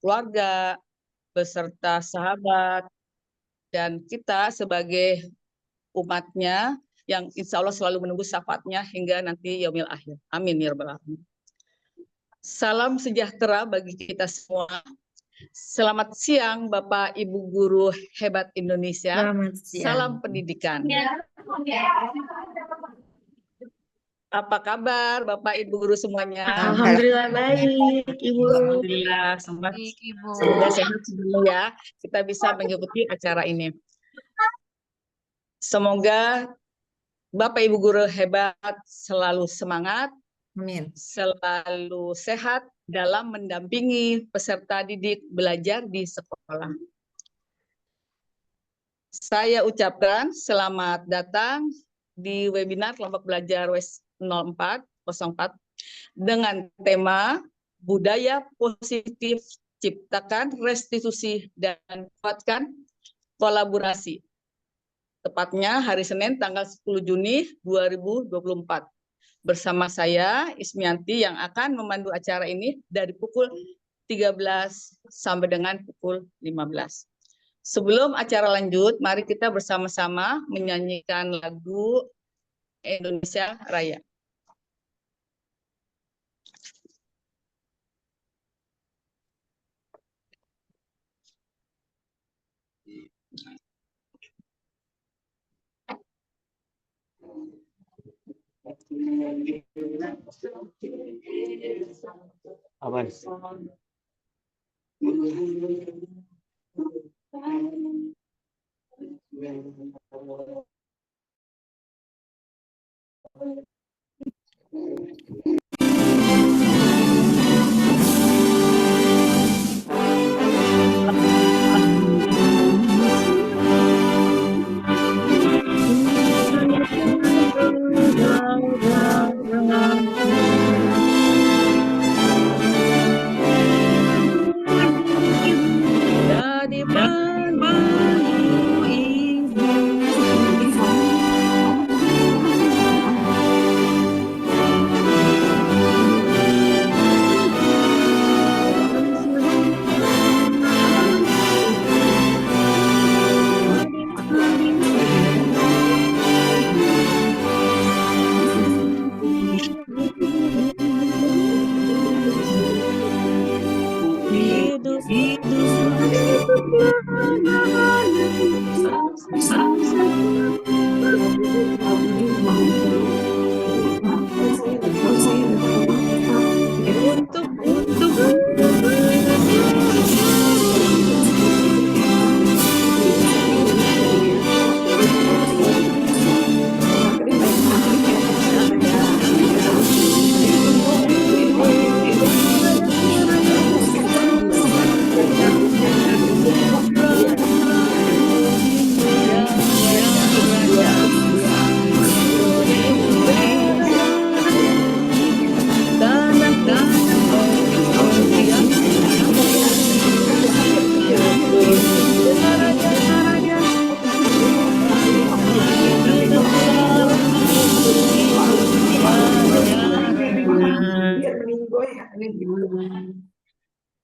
keluarga, beserta sahabat, dan kita sebagai umatnya yang insya Allah selalu menunggu syafaatnya hingga nanti yaumil akhir. Amin ya rabbal alamin. Salam sejahtera bagi kita semua. Selamat siang Bapak Ibu guru hebat Indonesia. Selamat siang. Salam pendidikan. Apa kabar Bapak Ibu guru semuanya? Alhamdulillah baik, Ibu. Alhamdulillah, semoga sehat semua ya. Kita bisa mengikuti acara ini. Semoga Bapak Ibu guru hebat selalu semangat, Amin. selalu sehat dalam mendampingi peserta didik belajar di sekolah. Saya ucapkan selamat datang di webinar kelompok belajar WES 04 dengan tema Budaya Positif, Ciptakan Restitusi dan Kuatkan Kolaborasi. Tepatnya hari Senin tanggal 10 Juni 2024. Bersama saya Ismianti yang akan memandu acara ini dari pukul 13 sampai dengan pukul 15. Sebelum acara lanjut, mari kita bersama-sama menyanyikan lagu Indonesia Raya. Aman.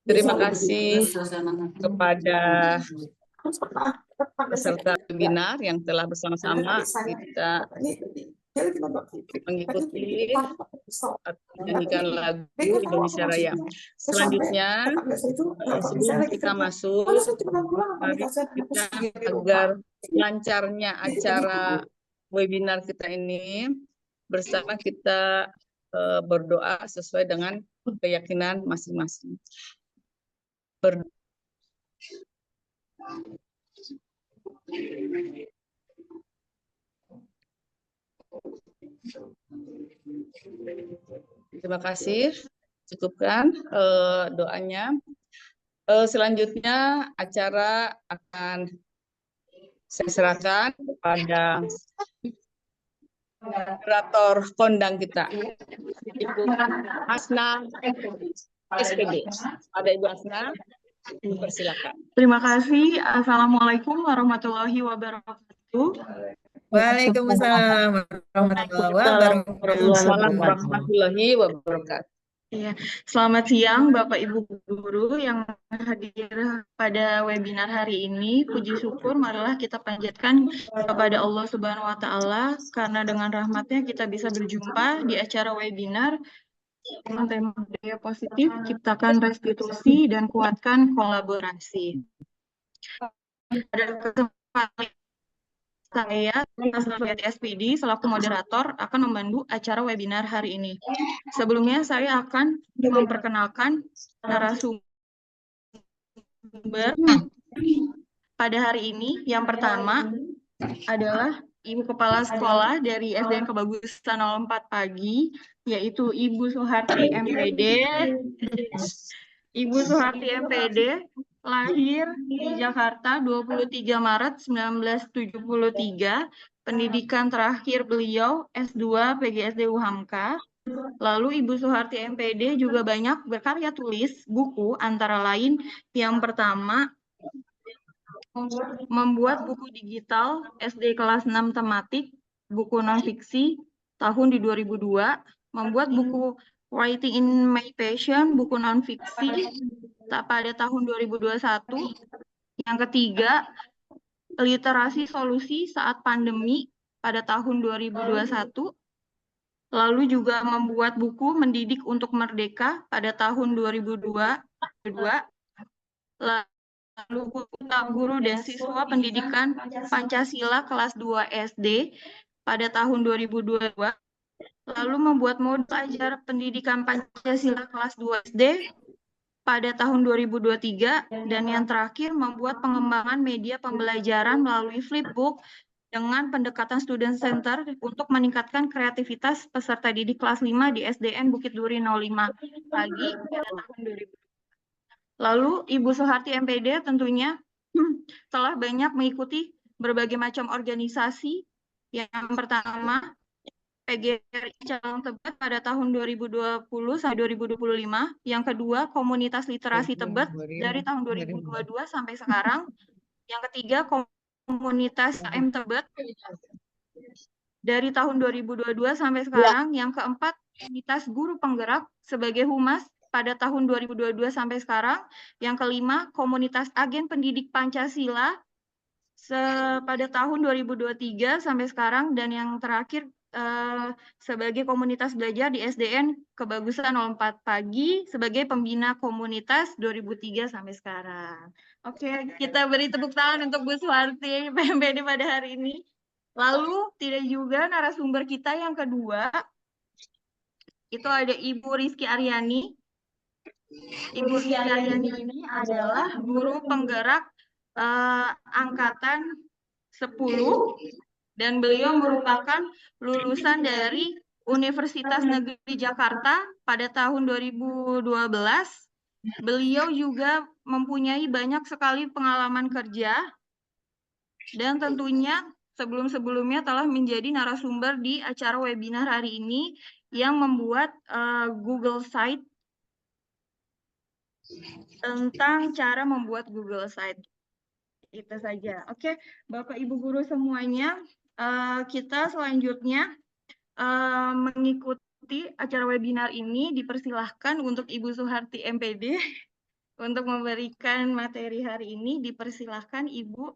Terima kasih kepada peserta webinar yang telah bersama-sama kita mengikuti menyanyikan lagu Indonesia Raya. Selanjutnya, sebelum kita masuk, mari kita agar lancarnya acara webinar kita ini bersama kita berdoa sesuai dengan keyakinan masing-masing. Terima kasih, cukupkan doanya. Selanjutnya acara akan saya serahkan kepada moderator kondang kita, Ibu Hasna SPD. Ada Ibu Hasna, persilakan. Terima kasih. Assalamualaikum warahmatullahi wabarakatuh. Waalaikumsalam warahmatullahi wabarakatuh. Waalaikumsalam warahmatullahi wabarakatuh. Iya, selamat siang Bapak Ibu guru yang hadir pada webinar hari ini. Puji syukur marilah kita panjatkan kepada Allah Subhanahu wa taala karena dengan rahmatnya kita bisa berjumpa di acara webinar dengan tema budaya positif, ciptakan restitusi dan kuatkan kolaborasi. Pada kesempatan saya, Asrafiyati SPD, selaku moderator, akan memandu acara webinar hari ini. Sebelumnya, saya akan memperkenalkan narasumber pada hari ini. Yang pertama adalah Ibu Kepala Sekolah dari SDN Kebagusan 04 Pagi, yaitu Ibu Suharti MPD. Ibu Suharti MPD lahir di Jakarta 23 Maret 1973. Pendidikan terakhir beliau S2 PGSD UHAMKA. Lalu Ibu Suharti MPD juga banyak berkarya tulis buku, antara lain yang pertama membuat buku digital SD kelas 6 tematik, buku non-fiksi tahun di 2002, membuat buku Writing in My Passion, buku non-fiksi pada tahun 2021. Yang ketiga, Literasi Solusi Saat Pandemi pada tahun 2021. Lalu juga membuat buku Mendidik untuk Merdeka pada tahun 2002. Lalu guru dan siswa pendidikan Pancasila kelas 2 SD pada tahun 2022. Lalu membuat modul ajar pendidikan Pancasila kelas 2 SD pada tahun 2023. Dan yang terakhir membuat pengembangan media pembelajaran melalui Flipbook dengan pendekatan student center untuk meningkatkan kreativitas peserta didik kelas 5 di SDN Bukit Duri 05 Pagi pada tahun 2000. Lalu Ibu Suharti MPD tentunya telah banyak mengikuti berbagai macam organisasi. Yang pertama, PGRI Cabang Tebet pada tahun 2020 sampai 2025. Yang kedua, Komunitas Literasi Tebet dari tahun 2022 sampai sekarang. Yang ketiga, Komunitas AM Tebet dari tahun 2022 sampai sekarang. Yang keempat, Komunitas Guru Penggerak sebagai humas pada tahun 2022 sampai sekarang. Yang kelima, Komunitas Agen Pendidik Pancasila pada tahun 2023 sampai sekarang. Dan yang terakhir, sebagai komunitas belajar di SDN Kebagusan 04 Pagi sebagai pembina komunitas 2003 sampai sekarang. Oke, kita beri tepuk tangan untuk Bu Suharti PMPD pada hari ini. Lalu tidak juga narasumber kita yang kedua, itu ada Ibu Rizky Aryani. Ibu Rizky Aryani ini adalah guru penggerak angkatan 10, dan beliau merupakan lulusan dari Universitas Negeri Jakarta pada tahun 2012. Beliau juga mempunyai banyak sekali pengalaman kerja, dan tentunya sebelum-sebelumnya telah menjadi narasumber di acara webinar hari ini yang membuat Google Site tentang cara membuat Google Site. Itu saja. Oke, Bapak Ibu guru semuanya, kita selanjutnya mengikuti acara webinar ini. Dipersilahkan untuk Ibu Suharti MPD untuk memberikan materi hari ini. Dipersilahkan Ibu.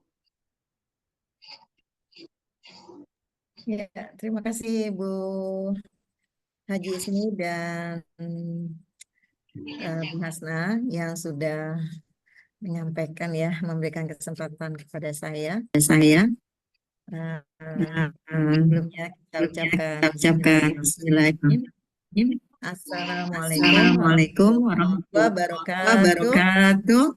Ya, terima kasih Bu Haji Ismi dan Bu Hasna yang sudah menyampaikan ya, memberikan kesempatan kepada saya. Sebelumnya kita ucapkan bismillahirrahmanirrahim. Assalamualaikum warahmatullahi wabarakatuh.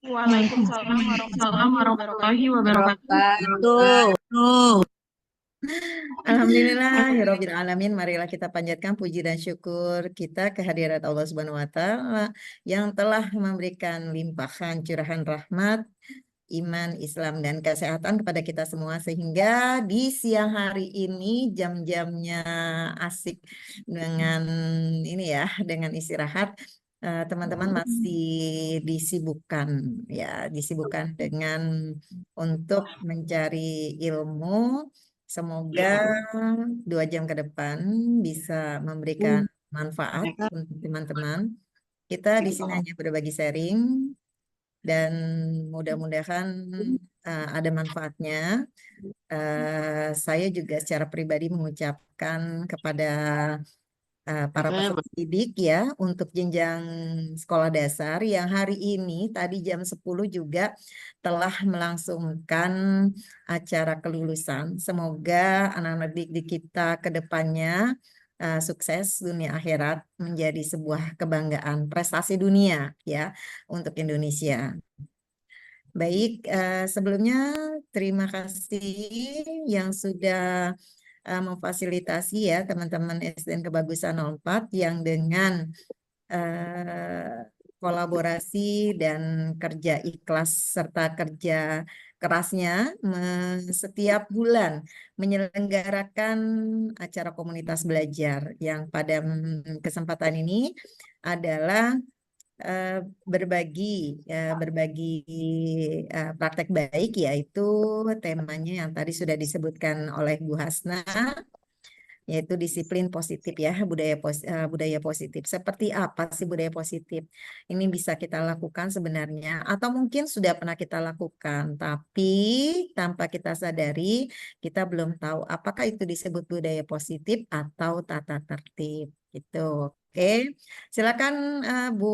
Waalaikumsalam warahmatullahi wabarakatuh. Alhamdulillahirabbil alamin. Marilah kita panjatkan puji dan syukur kita kehadirat Allah Subhanahu wa taala yang telah memberikan limpahan curahan rahmat, iman, Islam, dan kesehatan kepada kita semua, sehingga di siang hari ini jam-jamnya asik dengan ini ya, dengan istirahat, teman-teman masih disibukkan dengan untuk mencari ilmu. Semoga 2 jam ke depan bisa memberikan manfaat untuk teman-teman. Kita di sini hanya berbagi sharing dan mudah-mudahan ada manfaatnya. Saya juga secara pribadi mengucapkan kepada para peserta didik ya untuk jenjang sekolah dasar yang hari ini tadi jam 10 juga telah melangsungkan acara kelulusan. Semoga anak-anak didik kita ke depannya sukses dunia akhirat, menjadi sebuah kebanggaan prestasi dunia ya untuk Indonesia. Baik, sebelumnya terima kasih yang sudah memfasilitasi ya teman-teman SDN Kebagusan 04 yang dengan kolaborasi dan kerja ikhlas serta kerja kerasnya setiap bulan menyelenggarakan acara komunitas belajar yang pada kesempatan ini adalah berbagi praktek baik, yaitu temanya yang tadi sudah disebutkan oleh Bu Hasna, yaitu disiplin positif ya, budaya positif. Seperti apa sih budaya positif? Ini bisa kita lakukan sebenarnya, atau mungkin sudah pernah kita lakukan, tapi tanpa kita sadari, kita belum tahu apakah itu disebut budaya positif atau tata tertib. Gitu. Oke, silakan Bu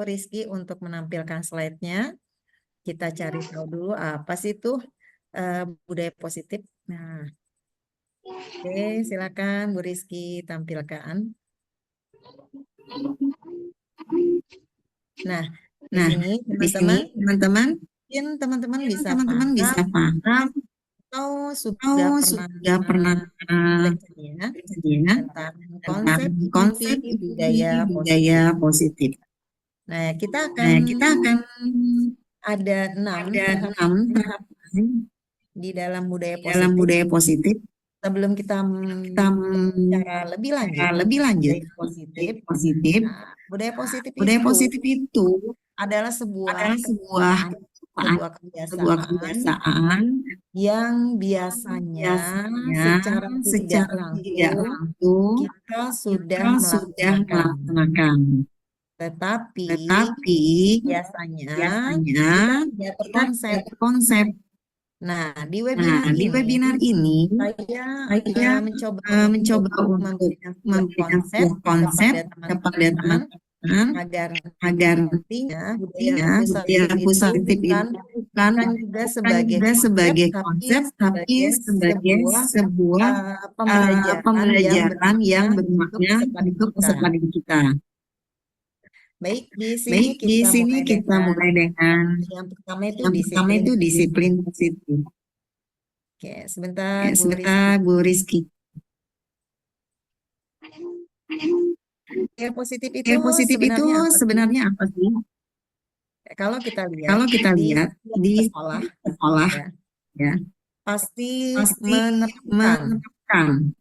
Rizky untuk menampilkan slide-nya. Kita cari tahu dulu apa sih itu budaya positif. Nah, oke, silakan Bu Rizky tampilkan. Nah, di sini teman-teman, mungkin teman-teman bisa paham atau sudah pernah bacanya tentang konsep budaya positif. Nah, kita akan ada 6 tahapan di dalam budaya positif. Sebelum kita bicara lebih lanjut budaya positif. Nah, budaya positif itu adalah sebuah kebiasaan yang biasanya secara tidak langsung kita sudah melaksanakan. Tetapi biasanya kita tidak terkonsep. Nah, di webinar ini saya mencoba untuk memberikan konsep kepada teman-teman agar nantinya budaya positif itu bukan juga sebagai konsep, tapi sebuah pembelajaran yang bermakna untuk peserta didik kita. Baik, di sini kita mulai dengan yang pertama itu disiplin positif. Oke, sebentar Bu Rizky. Budaya positif itu sebenarnya apa sih? Kalau kita lihat di sekolah ya, pasti menerapkan.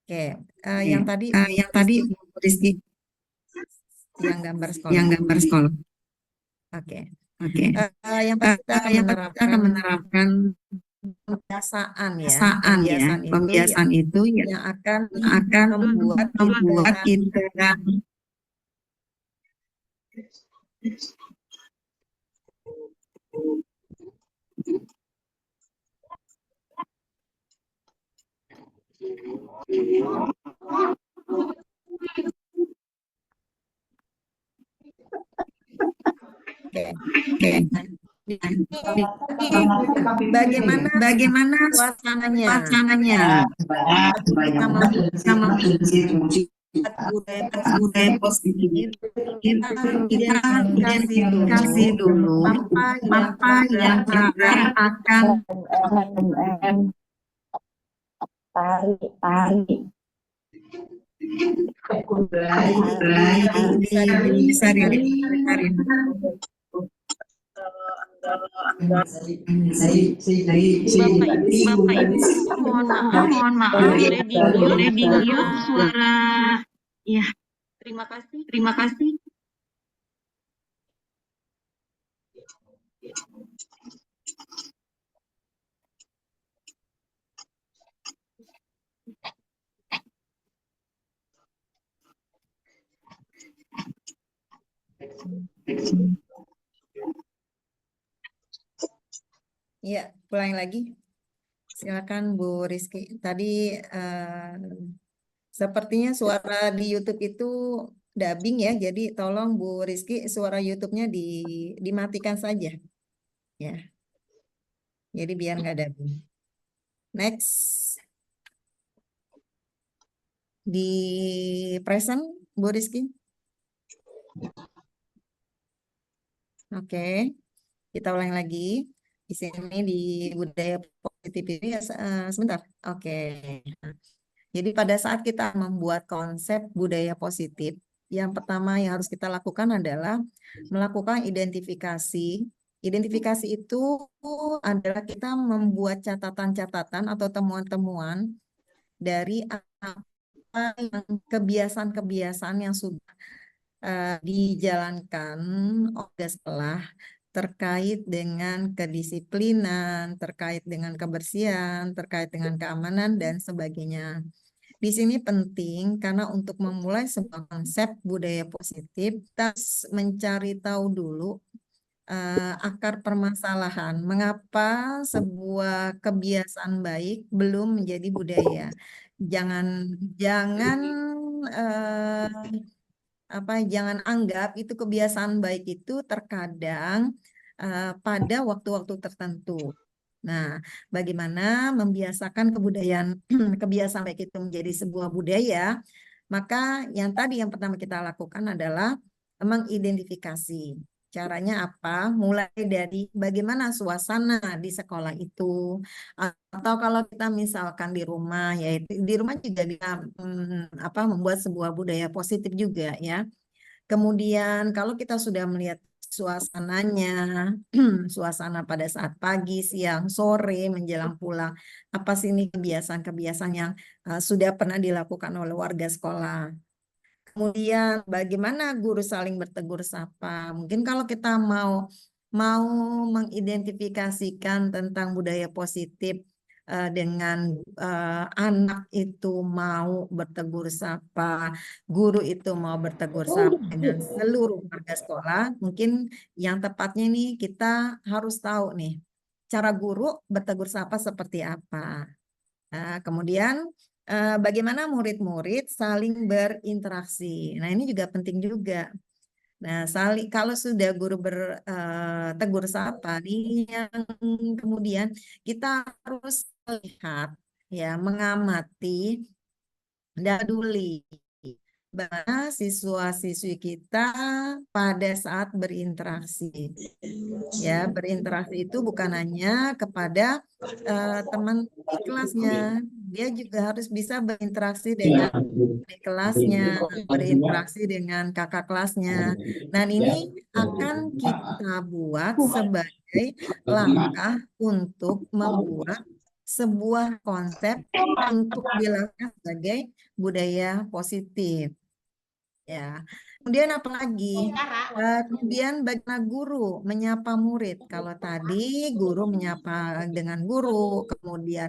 Oke, yang tadi Bu Rizky yang gambar sekolah. Oke. Yang pasti kita akan menerapkan pembiasaan itu yang akan membuat kita Bagaimana suasananya kita budaya positif kita identifikasi dulu apa yang akan bisa dilihat. Bapak Ibu, mohon maaf, boleh di mute suara. Ya, terima kasih. Ya, ulangi lagi. Silakan Bu Rizky. Tadi sepertinya suara di YouTube itu dubbing ya, jadi tolong Bu Rizky suara YouTube-nya dimatikan saja. Ya, jadi biar nggak dubbing. Next. Di present, Bu Rizky. Oke, kita ulang lagi. Di sini di budaya positif ini sebentar. Oke. Jadi pada saat kita membuat konsep budaya positif, yang pertama yang harus kita lakukan adalah melakukan identifikasi. Identifikasi itu adalah kita membuat catatan-catatan atau temuan-temuan dari apa yang kebiasaan-kebiasaan yang sudah dijalankan oleh sekolah terkait dengan kedisiplinan, terkait dengan kebersihan, terkait dengan keamanan, dan sebagainya. Di sini penting karena untuk memulai sebuah konsep budaya positif, kita harus mencari tahu dulu akar permasalahan. Mengapa sebuah kebiasaan baik belum menjadi budaya? Jangan jangan jangan anggap itu kebiasaan baik itu terkadang pada waktu-waktu tertentu. Nah, bagaimana membiasakan kebudayaan kebiasaan baik itu menjadi sebuah budaya? Maka yang pertama kita lakukan adalah mengidentifikasi. Caranya apa? Mulai dari bagaimana suasana di sekolah itu, atau kalau kita misalkan di rumah, yaitu di rumah juga bisa membuat sebuah budaya positif juga ya. Kemudian kalau kita sudah melihat suasananya, suasana pada saat pagi, siang, sore, menjelang pulang, apa sih ini kebiasaan-kebiasaan yang sudah pernah dilakukan oleh warga sekolah. Kemudian bagaimana guru saling bertegur sapa. Mungkin kalau kita mau mengidentifikasikan tentang budaya positif dengan anak itu mau bertegur sapa, guru itu mau bertegur sapa dengan seluruh warga sekolah, mungkin yang tepatnya nih kita harus tahu nih cara guru bertegur sapa seperti apa. Nah, kemudian bagaimana murid-murid saling berinteraksi. Nah, ini juga penting juga. Nah, kalau sudah guru bertegur sapa, nih yang kemudian kita harus melihat, ya, mengamati dan peduli bagaimana siswa-siswi kita pada saat berinteraksi. Ya, berinteraksi itu bukan hanya kepada teman di kelasnya, dia juga harus bisa berinteraksi dengan di kelasnya, berinteraksi dengan kakak kelasnya. Dan ini akan kita buat sebagai langkah untuk membuat sebuah konsep untuk dilakukan sebagai budaya positif. Ya, kemudian apa lagi? Kemudian bagaimana guru menyapa murid? Kalau tadi guru menyapa dengan guru, kemudian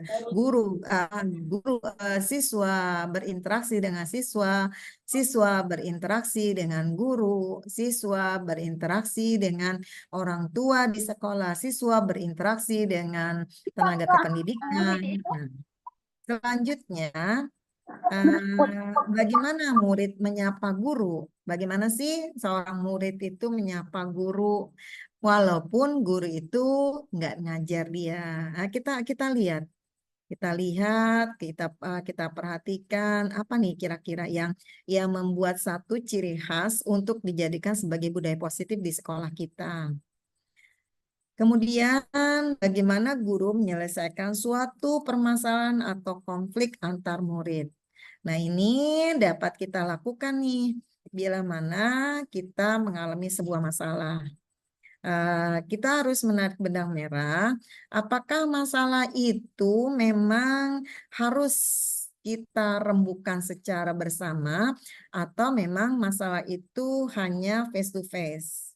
siswa berinteraksi dengan siswa, siswa berinteraksi dengan guru, siswa berinteraksi dengan orang tua di sekolah, siswa berinteraksi dengan tenaga kependidikan. Nah, selanjutnya, bagaimana murid menyapa guru? Bagaimana sih seorang murid itu menyapa guru walaupun guru itu nggak ngajar dia? Nah, kita lihat, kita perhatikan apa nih kira-kira yang membuat satu ciri khas untuk dijadikan sebagai budaya positif di sekolah kita. Kemudian, bagaimana guru menyelesaikan suatu permasalahan atau konflik antar murid. Nah, ini dapat kita lakukan nih bila mana kita mengalami sebuah masalah. Kita harus menarik benang merah. Apakah masalah itu memang harus kita rembukan secara bersama atau memang masalah itu hanya face to face?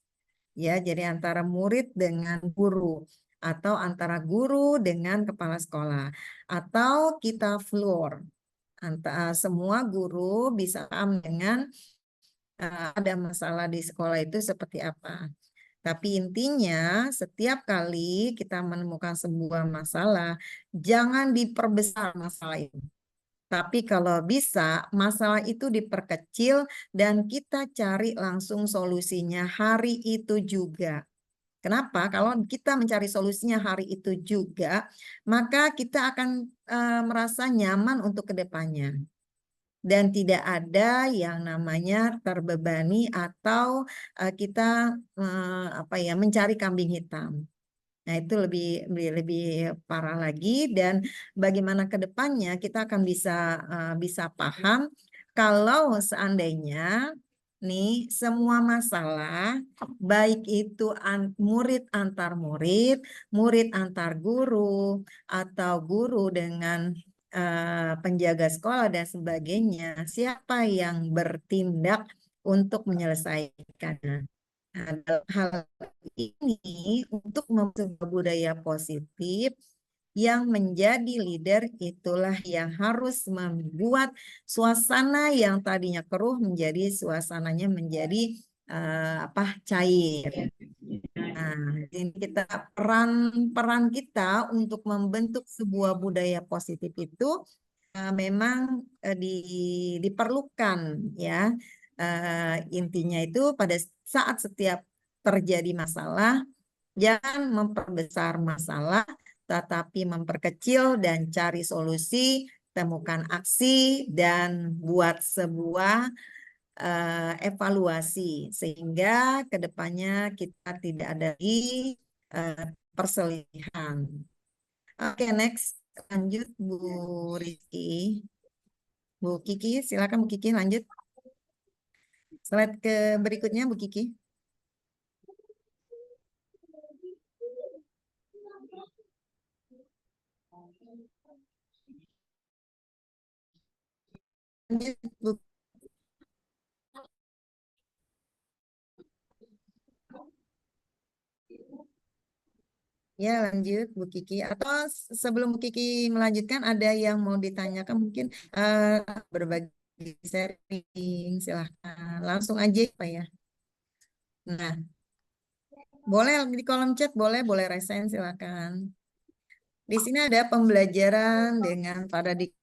Ya, jadi antara murid dengan guru atau antara guru dengan kepala sekolah atau kita floor. Antara semua guru bisa paham dengan ada masalah di sekolah itu seperti apa. Tapi intinya setiap kali kita menemukan sebuah masalah, jangan diperbesar masalah itu. Tapi kalau bisa, masalah itu diperkecil dan kita cari langsung solusinya hari itu juga. Kenapa? Kalau kita mencari solusinya hari itu juga, maka kita akan merasa nyaman untuk kedepannya. Dan tidak ada yang namanya terbebani atau kita mencari kambing hitam. Nah, itu lebih parah lagi, dan bagaimana ke depannya kita akan bisa paham kalau seandainya nih semua masalah baik itu murid antar murid, murid antar guru, atau guru dengan penjaga sekolah dan sebagainya, siapa yang bertindak untuk menyelesaikannya? Nah, dalam hal ini untuk membentuk budaya positif yang menjadi leader itulah yang harus membuat suasana yang tadinya keruh menjadi suasananya menjadi cair. Nah, ini peran kita untuk membentuk sebuah budaya positif itu memang diperlukan ya. Intinya itu pada saat setiap terjadi masalah, jangan memperbesar masalah, tetapi memperkecil dan cari solusi, temukan aksi, dan buat sebuah evaluasi sehingga kedepannya kita tidak ada lagi perselisihan. Oke, next lanjut Bu Rizky. Bu Kiki, silakan Bu Kiki lanjut. Slide ke berikutnya Bu Kiki. Lanjut, Bu. Ya, lanjut Bu Kiki. Atau sebelum Bu Kiki melanjutkan, ada yang mau ditanyakan mungkin berbagi sharing, silahkan. Langsung aja Pak ya. Nah, boleh di kolom chat, boleh resign, silahkan. Di sini ada pembelajaran dengan paradigma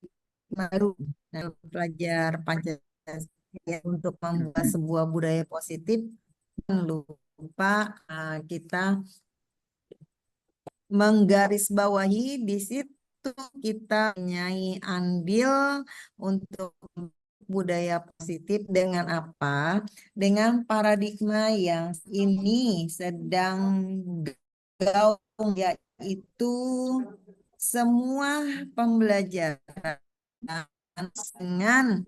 baru. Nah, belajar Pancasila untuk membuat sebuah budaya positif. Jangan lupa kita menggarisbawahi di situ kita punya andil untuk budaya positif dengan apa? Dengan paradigma yang ini sedang gaung, yaitu semua pembelajaran dengan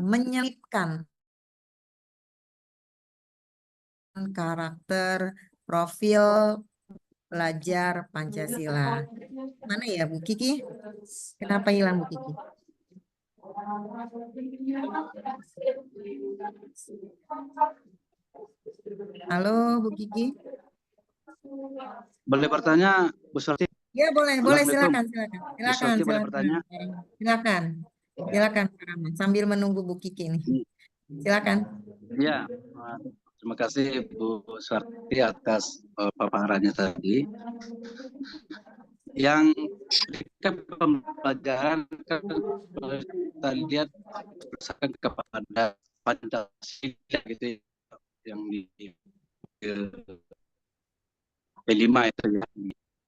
menyelipkan karakter profil pelajar Pancasila. Mana ya Bu Kiki? Kenapa hilang Bu Kiki? Halo Bu Kiki. Boleh bertanya Bu Surti? Ya boleh silakan. Bu Surti boleh bertanya? Silakan Pak Rahman, sambil menunggu Bu Kiki nih. Silakan. Ya, terima kasih Bu Surti atas paparannya tadi. Yang pembelajaran kan kita lihat berdasarkan kepada Pancasila gitu yang di P5 itu ya,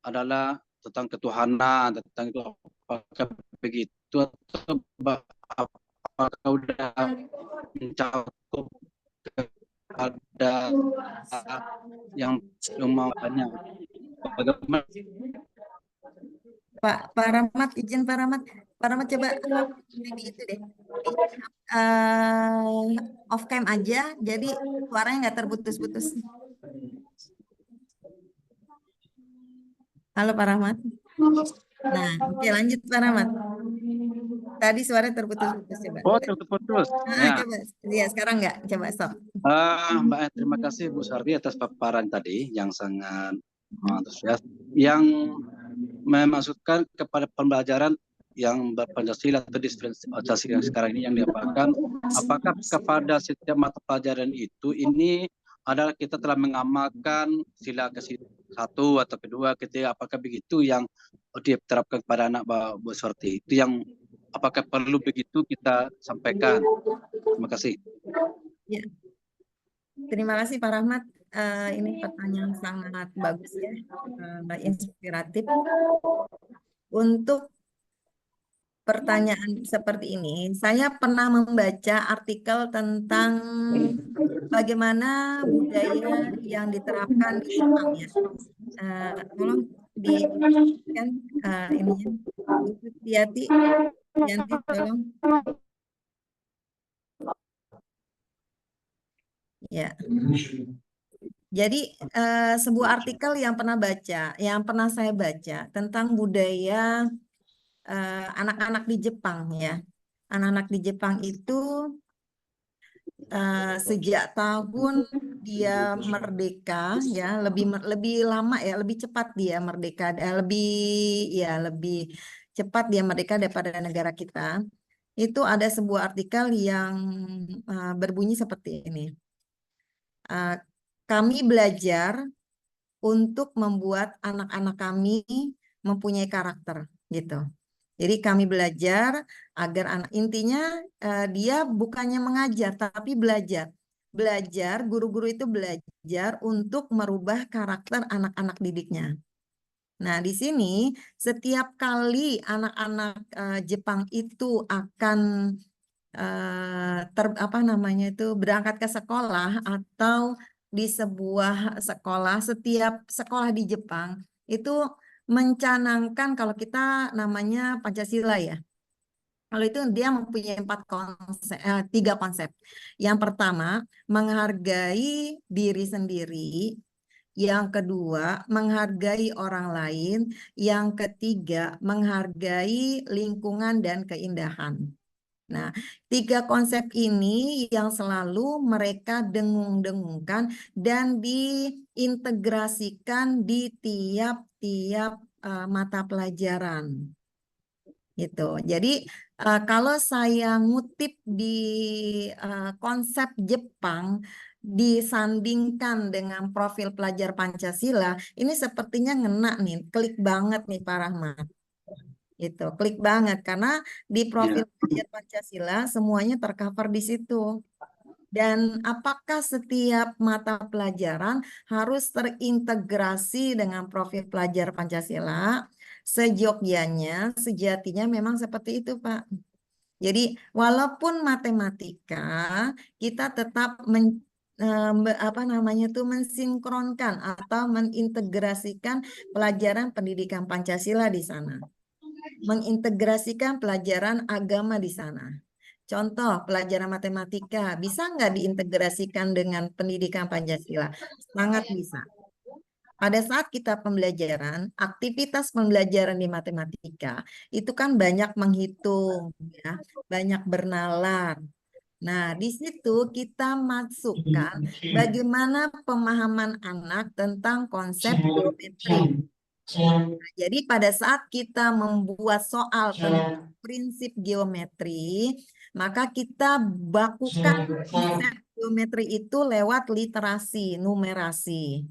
adalah tentang ketuhanan, tentang itu apakah begitu atau apakah sudah mencakup kepada yang mauannya bagaimana? Pak Rahmat, izin Pak Rahmat coba ini itu deh. Off cam aja, jadi suaranya nggak terputus-putus. Halo Pak Rahmat. Nah, oke lanjut Pak Rahmat. Tadi suara terputus-putus coba. Oh, terputus. Ya. Coba, ya sekarang nggak, coba stop. Mbak, terima kasih Bu Sardi atas paparan tadi yang sangat antusias, yang memasukkan kepada pembelajaran yang Pancasila atau disiplin Pancasila yang sekarang ini yang diapakan, apakah kepada setiap mata pelajaran itu ini adalah kita telah mengamalkan sila ke-1 atau kedua, ketiga, apakah begitu yang diterapkan kepada anak Bu Surti? Itu yang apakah perlu begitu kita sampaikan? Terima kasih. Ya. Terima kasih Pak Rahmat. Ini pertanyaan sangat bagus ya, inspiratif. Untuk pertanyaan seperti ini, saya pernah membaca artikel tentang bagaimana budaya yang diterapkan di Jepang ya. Tolong dikan ini Yanti, tolong. Ya. Jadi sebuah artikel yang pernah saya baca tentang budaya anak-anak di Jepang ya. Anak-anak di Jepang itu sejak tahun dia merdeka ya, lebih lama ya, lebih cepat dia merdeka, lebih cepat dia merdeka daripada negara kita. Itu ada sebuah artikel yang berbunyi seperti ini. Kami belajar untuk membuat anak-anak kami mempunyai karakter gitu. Jadi kami belajar agar anak, intinya dia bukannya mengajar tapi belajar. Guru-guru itu belajar untuk merubah karakter anak-anak didiknya. Nah, di sini setiap kali anak-anak Jepang itu akan berangkat ke sekolah atau di sebuah sekolah, setiap sekolah di Jepang itu mencanangkan, kalau kita namanya Pancasila ya. Kalau itu dia mempunyai 3 konsep. Yang pertama, menghargai diri sendiri. Yang kedua, menghargai orang lain. Yang ketiga, menghargai lingkungan dan keindahan. Nah, 3 konsep ini yang selalu mereka dengung-dengungkan dan diintegrasikan di tiap-tiap mata pelajaran. Gitu. Jadi kalau saya ngutip di konsep Jepang disandingkan dengan profil pelajar Pancasila, ini sepertinya ngena nih, klik banget nih Pak Rahmat. Gitu, klik banget karena di profil pelajar Pancasila semuanya tercover di situ. Dan apakah setiap mata pelajaran harus terintegrasi dengan profil pelajar Pancasila? Sejatinya memang seperti itu, Pak. Jadi walaupun matematika, kita tetap mensinkronkan atau mengintegrasikan pelajaran pendidikan Pancasila di sana. Mengintegrasikan pelajaran agama di sana. Contoh, pelajaran matematika bisa nggak diintegrasikan dengan pendidikan Pancasila? Sangat bisa. Pada saat kita pembelajaran, aktivitas pembelajaran di matematika itu kan banyak menghitung, ya, banyak bernalar. Nah, di situ kita masukkan bagaimana pemahaman anak tentang konsep geometri. Jadi pada saat kita membuat soal tentang prinsip geometri, maka kita bakukan konsep geometri itu lewat literasi, numerasi.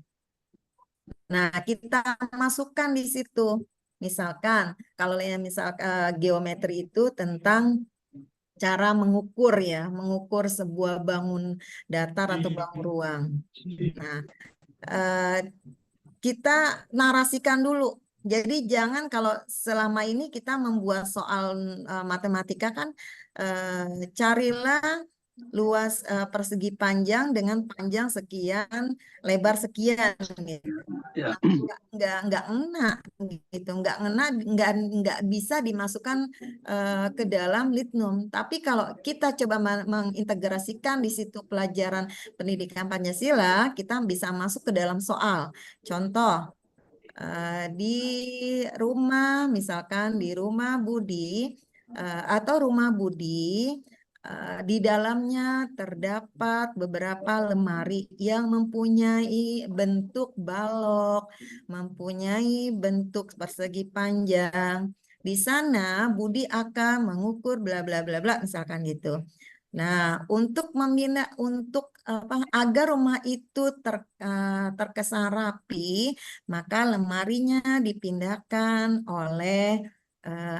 Nah, kita masukkan di situ. Misalkan, kalau geometri itu tentang cara mengukur ya, mengukur sebuah bangun datar atau bangun ruang. Nah, kita narasikan dulu. Jadi jangan, kalau selama ini kita membuat soal matematika kan carilah luas persegi panjang dengan panjang sekian, lebar sekian gitu. Ya. Nggak ngena gitu, nggak bisa dimasukkan ke dalam litnum. Tapi kalau kita coba mengintegrasikan di situ pelajaran pendidikan Pancasila, kita bisa masuk ke dalam soal. Contoh, di rumah, misalkan di rumah Budi atau rumah Budi, di dalamnya terdapat beberapa lemari yang mempunyai bentuk balok, mempunyai bentuk persegi panjang. Di sana Budi akan mengukur bla bla bla bla, misalkan gitu. Nah, untuk agar rumah itu terkesan rapi, maka lemarinya dipindahkan oleh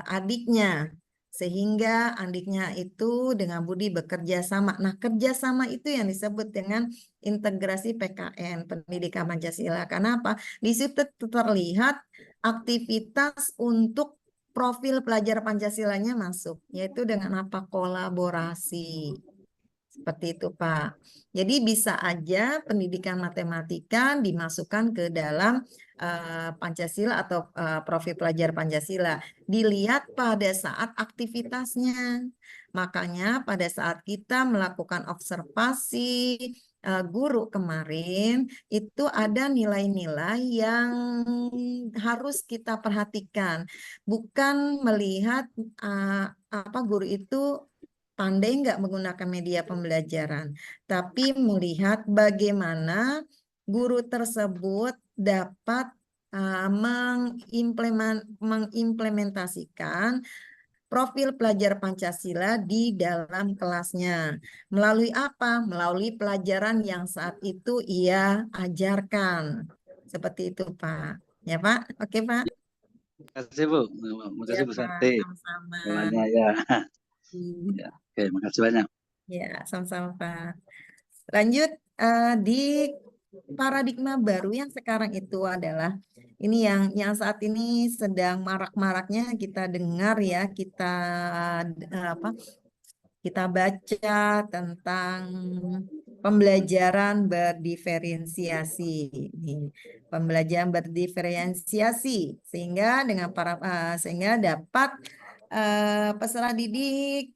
adiknya. Sehingga adiknya itu dengan budi bekerja sama. Nah, kerjasama itu yang disebut dengan integrasi PKN, Pendidikan Pancasila. Kenapa? Di situ terlihat aktivitas untuk profil pelajar Pancasilanya masuk, yaitu dengan apa? Kolaborasi. Seperti itu, Pak. Jadi bisa aja pendidikan matematika dimasukkan ke dalam Pancasila atau profil pelajar Pancasila. Dilihat pada saat aktivitasnya. Makanya pada saat kita melakukan observasi guru kemarin, itu ada nilai-nilai yang harus kita perhatikan. Bukan melihat apa guru itu pandai nggak menggunakan media pembelajaran, tapi melihat bagaimana guru tersebut dapat mengimplementasikan profil pelajar Pancasila di dalam kelasnya. Melalui apa? Melalui pelajaran yang saat itu ia ajarkan. Seperti itu, Pak. Ya, Pak? Oke, Pak? Terima kasih Bu, terima Ya, kasih Bu Pak. Santi. Sama-sama. Jawabannya ya. Ya, oke, makasih banyak. Ya, sama-sama, Pak. Lanjut di paradigma baru yang sekarang itu adalah ini yang saat ini sedang marak-maraknya kita dengar ya, kita baca tentang pembelajaran berdiferensiasi. Nih, pembelajaran berdiferensiasi sehingga dapat peserta didik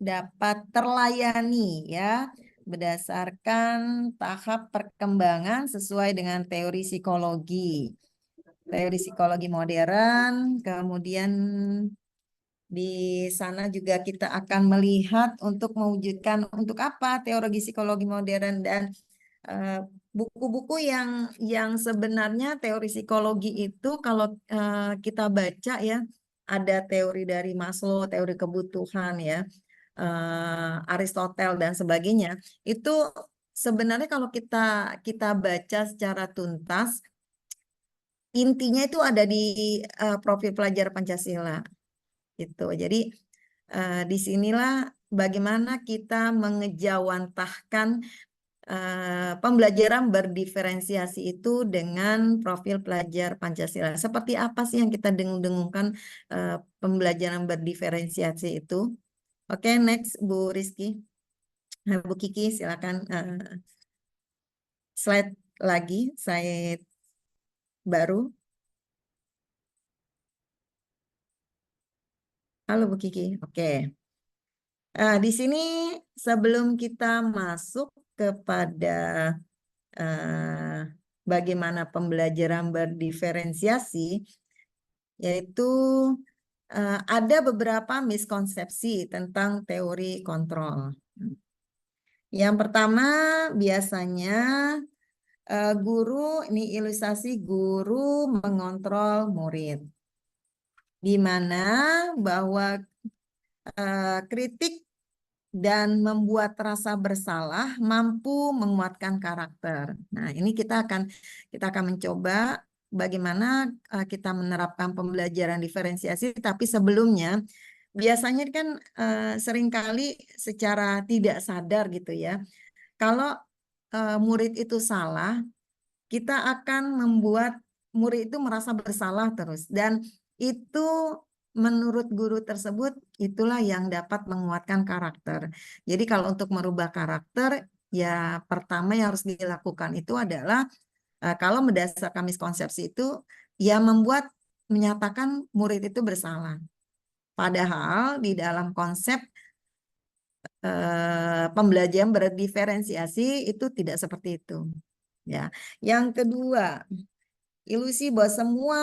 dapat terlayani ya berdasarkan tahap perkembangan sesuai dengan teori psikologi modern. Kemudian di sana juga kita akan melihat untuk mewujudkan untuk apa teori psikologi modern dan buku-buku yang sebenarnya teori psikologi itu kalau kita baca ya, ada teori dari Maslow, teori kebutuhan ya, Aristoteles dan sebagainya. Itu sebenarnya kalau kita baca secara tuntas, intinya itu ada di profil pelajar Pancasila. Gitu. Jadi disinilah bagaimana kita mengejawantahkan pembelajaran berdiferensiasi itu dengan profil pelajar Pancasila. Seperti apa sih yang kita dengung-dengungkan pembelajaran berdiferensiasi itu? Oke, next Bu Rizky. Bu Kiki, silakan slide lagi, slide baru. Halo Bu Kiki, oke. Di sini sebelum kita masuk kepada bagaimana pembelajaran berdiferensiasi, yaitu ada beberapa miskonsepsi tentang teori kontrol. Yang pertama biasanya guru, ini ilustrasi guru mengontrol murid. Di mana bahwa kritik dan membuat rasa bersalah mampu menguatkan karakter. Nah, ini kita akan mencoba bagaimana kita menerapkan pembelajaran diferensiasi, tapi sebelumnya biasanya kan seringkali secara tidak sadar gitu ya. Kalau murid itu salah, kita akan membuat murid itu merasa bersalah terus, dan itu menurut guru tersebut itulah yang dapat menguatkan karakter. Jadi kalau untuk merubah karakter, ya pertama yang harus dilakukan itu adalah kalau berdasarkan miskonsepsi itu ya menyatakan murid itu bersalah. Padahal di dalam konsep pembelajaran berdiferensiasi itu tidak seperti itu. Ya, yang kedua, ilusi bahwa semua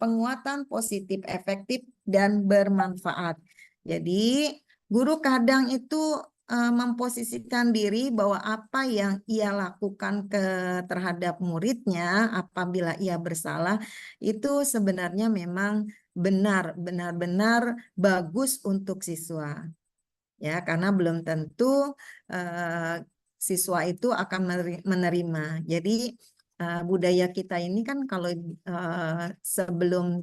penguatan positif, efektif, dan bermanfaat. Jadi, guru kadang itu memposisikan diri bahwa apa yang ia lakukan terhadap muridnya apabila ia bersalah, itu sebenarnya memang benar-benar bagus untuk siswa. ya, karena belum tentu siswa itu akan menerima. Jadi budaya kita ini kan kalau sebelum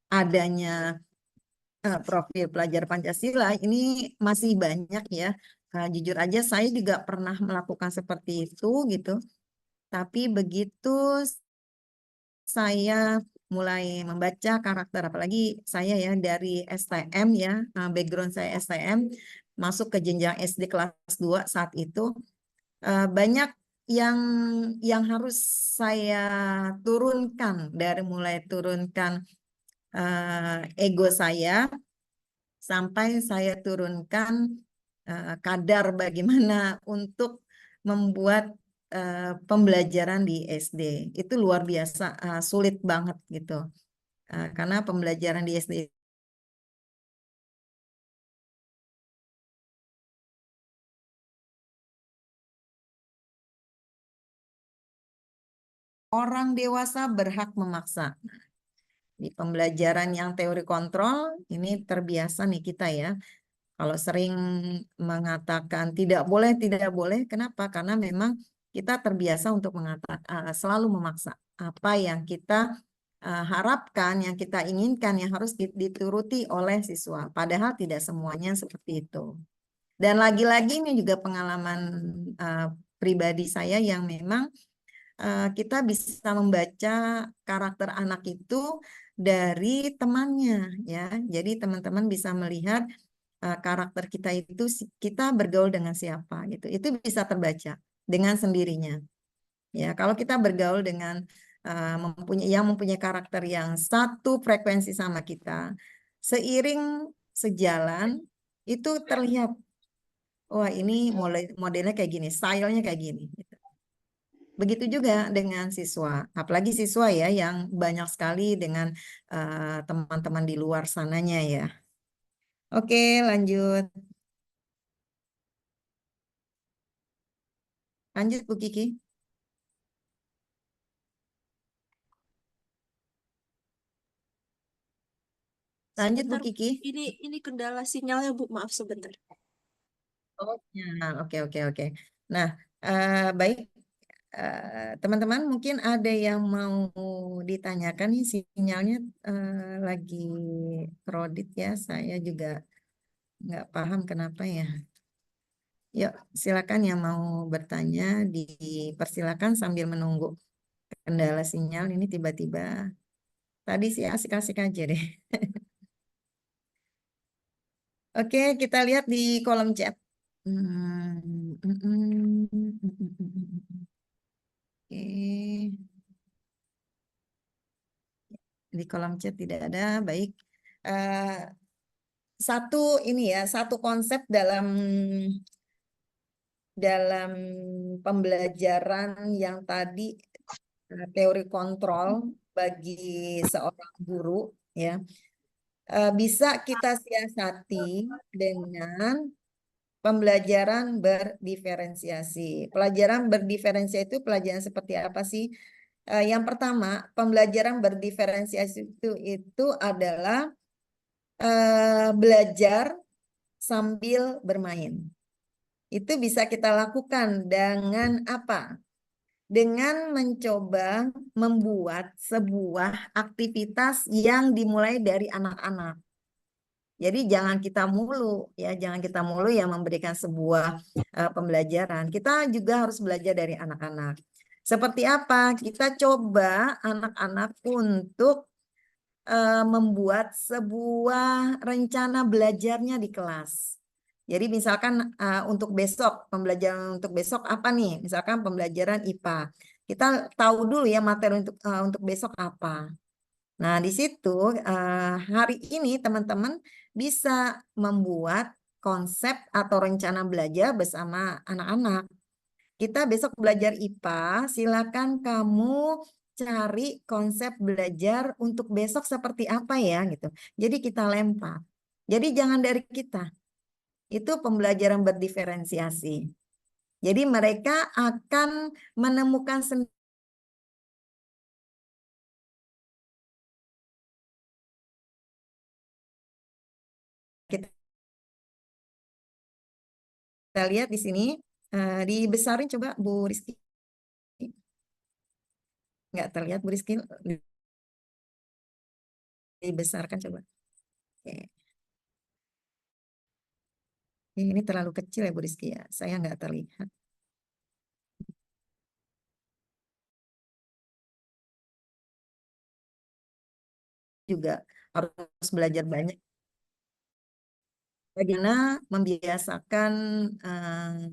adanya profil pelajar Pancasila ini masih banyak ya. Jujur aja saya juga pernah melakukan seperti itu gitu. Tapi begitu saya mulai membaca karakter, apalagi saya ya dari STM ya, background saya STM, masuk ke jenjang SD kelas 2 saat itu, banyak yang harus saya turunkan, dari mulai turunkan ego saya, sampai saya turunkan kadar bagaimana untuk membuat pembelajaran di SD. Itu luar biasa, sulit banget gitu. Karena pembelajaran di SD orang dewasa berhak memaksa. Di pembelajaran yang teori kontrol, ini terbiasa nih kita ya. Kalau sering mengatakan tidak boleh, kenapa? Karena memang kita terbiasa untuk mengatakan selalu memaksa apa yang kita harapkan, yang kita inginkan, yang harus dituruti oleh siswa. Padahal tidak semuanya seperti itu. Dan lagi-lagi ini juga pengalaman pribadi saya yang memang kita bisa membaca karakter anak itu dari temannya ya. Jadi teman-teman bisa melihat karakter kita itu, kita bergaul dengan siapa gitu. Itu bisa terbaca dengan sendirinya. Ya, kalau kita bergaul dengan mempunyai karakter yang satu frekuensi sama kita, seiring sejalan itu terlihat, wah ini modelnya kayak gini, stylenya kayak gini. Gitu. Begitu juga dengan siswa, apalagi siswa ya yang banyak sekali dengan teman-teman di luar sananya ya. Oke, lanjut. Lanjut Bu Kiki. Lanjut Bu Sebentar, Kiki. ini kendala sinyalnya Bu, maaf sebentar. Oh, ya, oke. Nah, baik. Teman-teman mungkin ada yang mau ditanyakan nih, sinyalnya lagi kredit ya. Saya juga nggak paham kenapa ya. Yuk, silakan yang mau bertanya, dipersilakan sambil menunggu kendala sinyal ini tiba-tiba. Tadi sih asik-asik aja deh. Oke, kita lihat di kolom chat. Oke. Di kolom chat tidak ada, baik. Satu ini ya, satu konsep dalam pembelajaran yang tadi teori kontrol bagi seorang guru ya, bisa kita siasati dengan pembelajaran berdiferensiasi. Pelajaran berdiferensiasi itu pelajaran seperti apa sih? Yang pertama, pembelajaran berdiferensiasi itu adalah belajar sambil bermain. Itu bisa kita lakukan dengan apa? Dengan mencoba membuat sebuah aktivitas yang dimulai dari anak-anak. Jadi jangan kita mulu ya, jangan kita mulu yang memberikan sebuah pembelajaran. Kita juga harus belajar dari anak-anak. Seperti apa? Kita coba anak-anak untuk membuat sebuah rencana belajarnya di kelas. Jadi misalkan untuk besok, pembelajaran untuk besok apa nih? Misalkan pembelajaran IPA. Kita tahu dulu ya materi untuk besok apa. Nah, di situ hari ini teman-teman bisa membuat konsep atau rencana belajar bersama anak-anak. Kita besok belajar IPA, silakan kamu cari konsep belajar untuk besok seperti apa ya gitu. Jadi kita lempar. Jadi jangan dari kita. Itu pembelajaran berdiferensiasi. Jadi mereka akan menemukan sendiri kita kita lihat di sini, dibesarin coba Bu Rizky. Nggak terlihat Bu Rizky, dibesarkan coba. Oke. Ini terlalu kecil ya Bu Rizky ya, saya nggak terlihat. Juga harus belajar banyak bagaimana membiasakan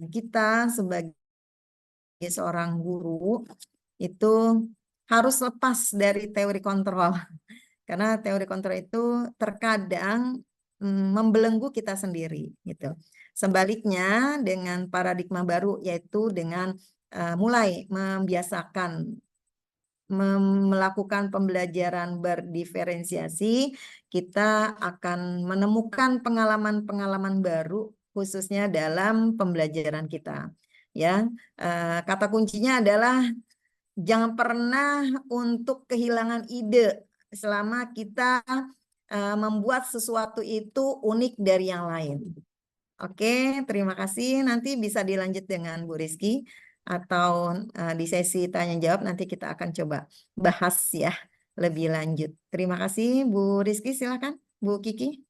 kita sebagai seorang guru itu harus lepas dari teori kontrol. Karena teori kontrol itu terkadang membelenggu kita sendiri gitu. Sebaliknya dengan paradigma baru, yaitu dengan mulai membiasakan melakukan pembelajaran berdiferensiasi, kita akan menemukan pengalaman-pengalaman baru khususnya dalam pembelajaran kita. Ya, kata kuncinya adalah jangan pernah untuk kehilangan ide selama kita membuat sesuatu itu unik dari yang lain. Oke, terima kasih. Nanti bisa dilanjut dengan Bu Rizky atau di sesi tanya jawab nanti kita akan coba bahas ya lebih lanjut. Terima kasih Bu Rizky, silakan Bu Kiki.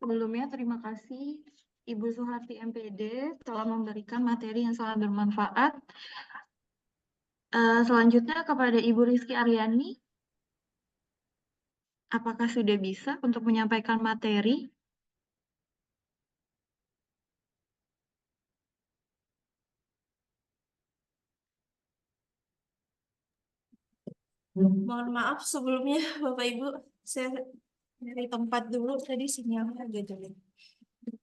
Sebelumnya terima kasih Ibu Suharti MPD telah memberikan materi yang sangat bermanfaat. Selanjutnya kepada Ibu Rizky Aryani, apakah sudah bisa untuk menyampaikan materi? Mohon maaf sebelumnya Bapak Ibu, saya dari tempat dulu tadi sinyalnya agak jelek.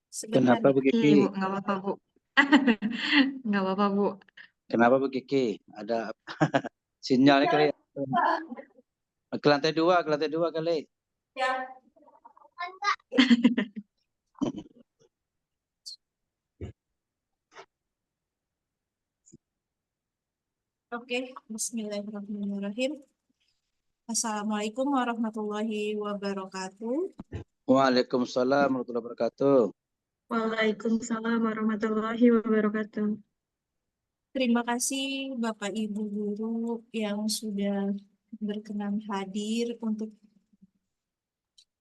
Sebentar Kenapa ya. Bu Iya Kiki? Ibu, nggak apa-apa Bu. Nggak apa-apa Bu. Kenapa Bu Kiki? Ada sinyalnya kali. Ke lantai dua kali. Ya. Oke, Bismillahirrahmanirrahim. Assalamualaikum warahmatullahi wabarakatuh. Waalaikumsalam warahmatullahi wabarakatuh. Waalaikumsalam warahmatullahi wabarakatuh. Terima kasih Bapak Ibu guru yang sudah berkenan hadir untuk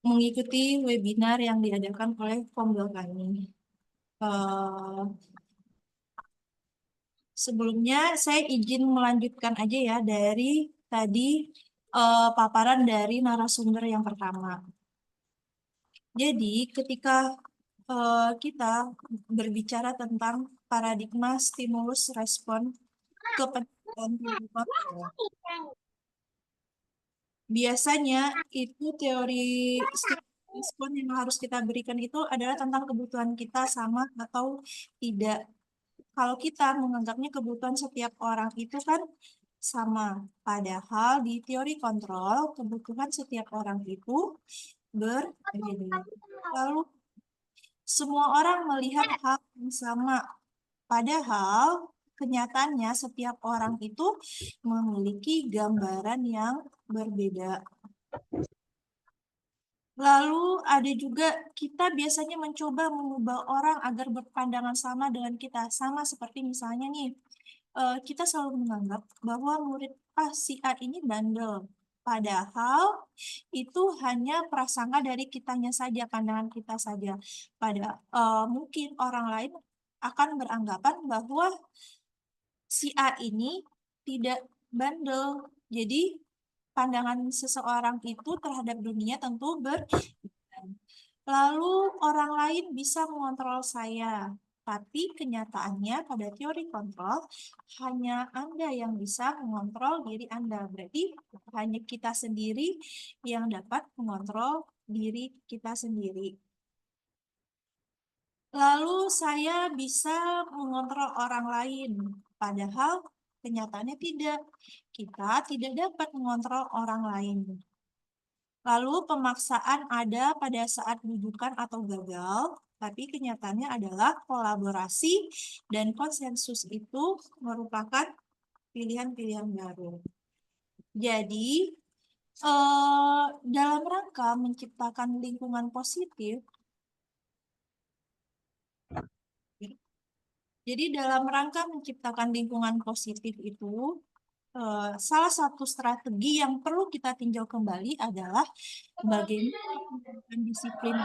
mengikuti webinar yang diadakan oleh Kombel kami. Sebelumnya saya izin melanjutkan aja ya dari tadi paparan dari narasumber yang pertama. Jadi ketika kita berbicara tentang paradigma stimulus respon ke pendidikan kehidupan, biasanya itu teori stimulus respon yang harus kita berikan itu adalah tentang kebutuhan kita sama atau tidak. Kalau kita menganggapnya kebutuhan setiap orang itu kan sama, padahal di teori kontrol kebutuhan setiap orang itu berbeda. Lalu semua orang melihat hal yang sama, padahal kenyataannya setiap orang itu memiliki gambaran yang berbeda. Lalu ada juga kita biasanya mencoba mengubah orang agar berpandangan sama dengan kita. Sama seperti misalnya nih, kita selalu menganggap bahwa murid si A ini bandel. Padahal itu hanya prasangka dari kitanya saja, pandangan kita saja. Mungkin orang lain akan beranggapan bahwa si A ini tidak bandel. Jadi pandangan seseorang itu terhadap dunia tentu berbeda. Lalu orang lain bisa mengontrol saya, tapi kenyataannya pada teori kontrol hanya Anda yang bisa mengontrol diri Anda. Berarti hanya kita sendiri yang dapat mengontrol diri kita sendiri. Lalu saya bisa mengontrol orang lain, padahal kenyataannya tidak. Kita tidak dapat mengontrol orang lain. Lalu pemaksaan ada pada saat rujukan atau gagal, tapi kenyataannya adalah kolaborasi dan konsensus itu merupakan pilihan-pilihan baru. Jadi, dalam rangka menciptakan lingkungan positif, jadi dalam rangka menciptakan lingkungan positif itu, salah satu strategi yang perlu kita tinjau kembali adalah bagaimana pendidikan disiplin.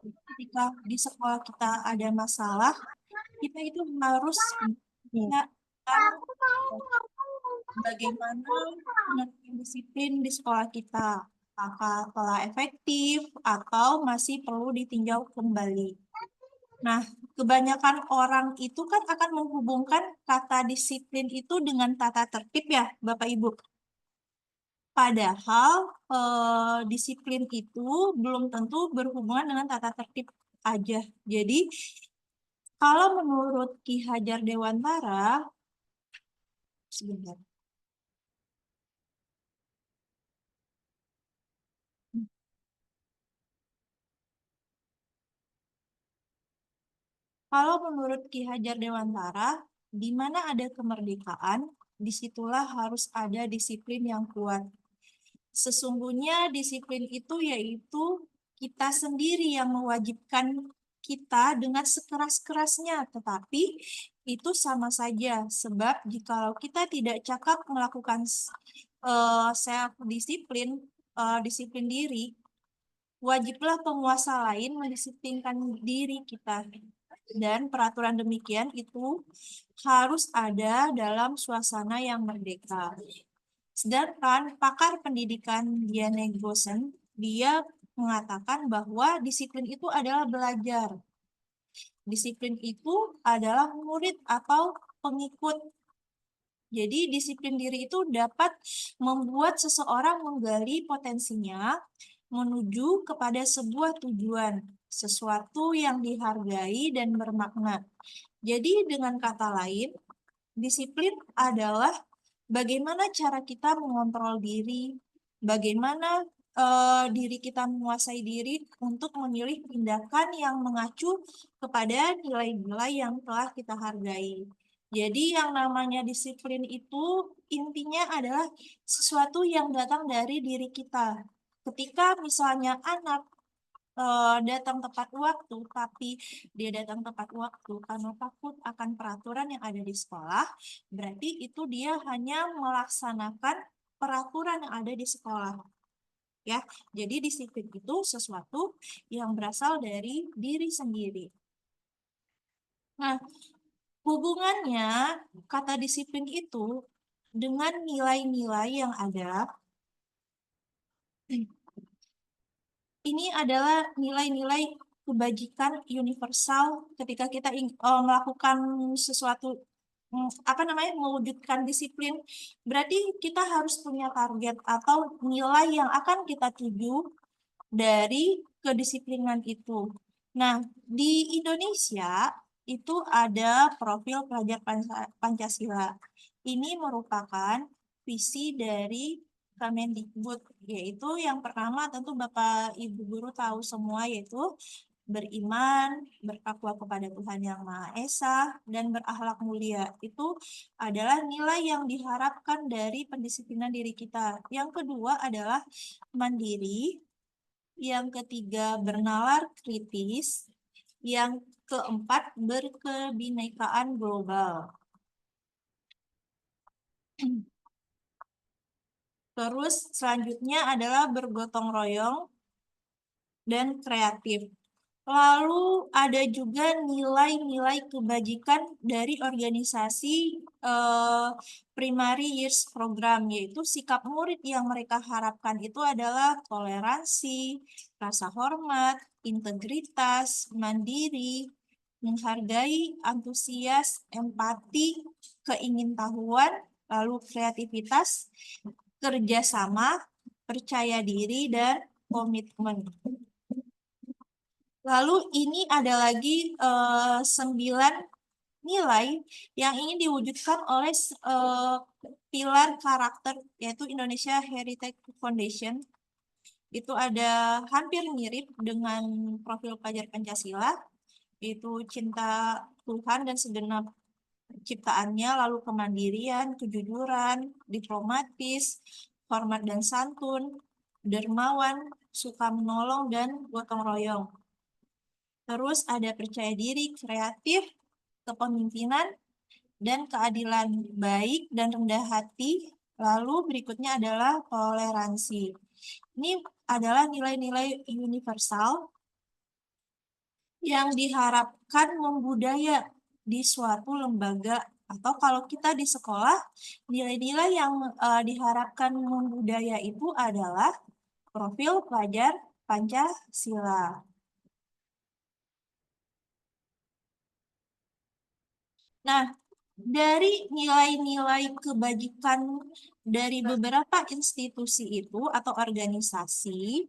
Ketika di sekolah kita ada masalah, kita itu harus menyiapkan bagaimana penerapan disiplin di sekolah kita. Apakah telah efektif atau masih perlu ditinjau kembali. Nah, kebanyakan orang itu kan akan menghubungkan kata disiplin itu dengan tata tertib ya, Bapak Ibu. Padahal disiplin itu belum tentu berhubungan dengan tata tertib aja. Jadi, kalau menurut Ki Hajar Dewantara, sebentar. Kalau menurut Ki Hajar Dewantara, di mana ada kemerdekaan, disitulah harus ada disiplin yang kuat. Sesungguhnya disiplin itu yaitu kita sendiri yang mewajibkan kita dengan sekeras-kerasnya, tetapi itu sama saja, sebab jikalau kita tidak cakap melakukan self-disiplin, disiplin diri, wajiblah penguasa lain mendisiplinkan diri kita. Dan peraturan demikian itu harus ada dalam suasana yang merdeka. Sedangkan pakar pendidikan Diane Gosen, dia mengatakan bahwa disiplin itu adalah belajar. Disiplin itu adalah murid atau pengikut. Jadi disiplin diri itu dapat membuat seseorang menggali potensinya menuju kepada sebuah tujuan, sesuatu yang dihargai dan bermakna. Jadi dengan kata lain, disiplin adalah bagaimana cara kita mengontrol diri, bagaimana diri kita menguasai diri untuk memilih tindakan yang mengacu kepada nilai-nilai yang telah kita hargai. Jadi yang namanya disiplin itu intinya adalah sesuatu yang datang dari diri kita. Ketika misalnya anak datang tepat waktu, tapi dia datang tepat waktu karena takut akan peraturan yang ada di sekolah, berarti itu dia hanya melaksanakan peraturan yang ada di sekolah. Ya, jadi disiplin itu sesuatu yang berasal dari diri sendiri. Nah, hubungannya kata disiplin itu dengan nilai-nilai yang ada, ini adalah nilai-nilai kebajikan universal ketika kita melakukan sesuatu, mewujudkan disiplin, berarti kita harus punya target atau nilai yang akan kita tuju dari kedisiplinan itu. Nah, di Indonesia itu ada profil pelajar Pancasila. Ini merupakan visi dari Kemendikbud, yaitu yang pertama tentu Bapak Ibu Guru tahu semua, yaitu beriman, bertakwa kepada Tuhan Yang Maha Esa, dan berakhlak mulia. Itu adalah nilai yang diharapkan dari pendisiplinan diri kita. Yang kedua adalah mandiri, yang ketiga bernalar kritis, yang keempat berkebinekaan global. Terus selanjutnya adalah bergotong royong dan kreatif. Lalu ada juga nilai-nilai kebajikan dari organisasi primary years program, yaitu sikap murid yang mereka harapkan itu adalah toleransi, rasa hormat, integritas, mandiri, menghargai, antusias, empati, keingintahuan, lalu kreativitas, kerjasama, percaya diri, dan komitmen. Lalu ini ada lagi 9 nilai yang ingin diwujudkan oleh pilar karakter, yaitu Indonesia Heritage Foundation. Itu ada hampir mirip dengan profil pelajar Pancasila, yaitu cinta Tuhan dan segenap ciptaannya, lalu kemandirian, kejujuran, diplomatis, hormat dan santun, dermawan, suka menolong, dan gotong royong. Terus ada percaya diri, kreatif, kepemimpinan, dan keadilan, baik dan rendah hati. Lalu berikutnya adalah toleransi. Ini adalah nilai-nilai universal yang diharapkan membudaya di suatu lembaga, atau kalau kita di sekolah, nilai-nilai yang diharapkan membudaya itu adalah profil pelajar Pancasila. Nah, dari nilai-nilai kebajikan dari beberapa institusi itu atau organisasi,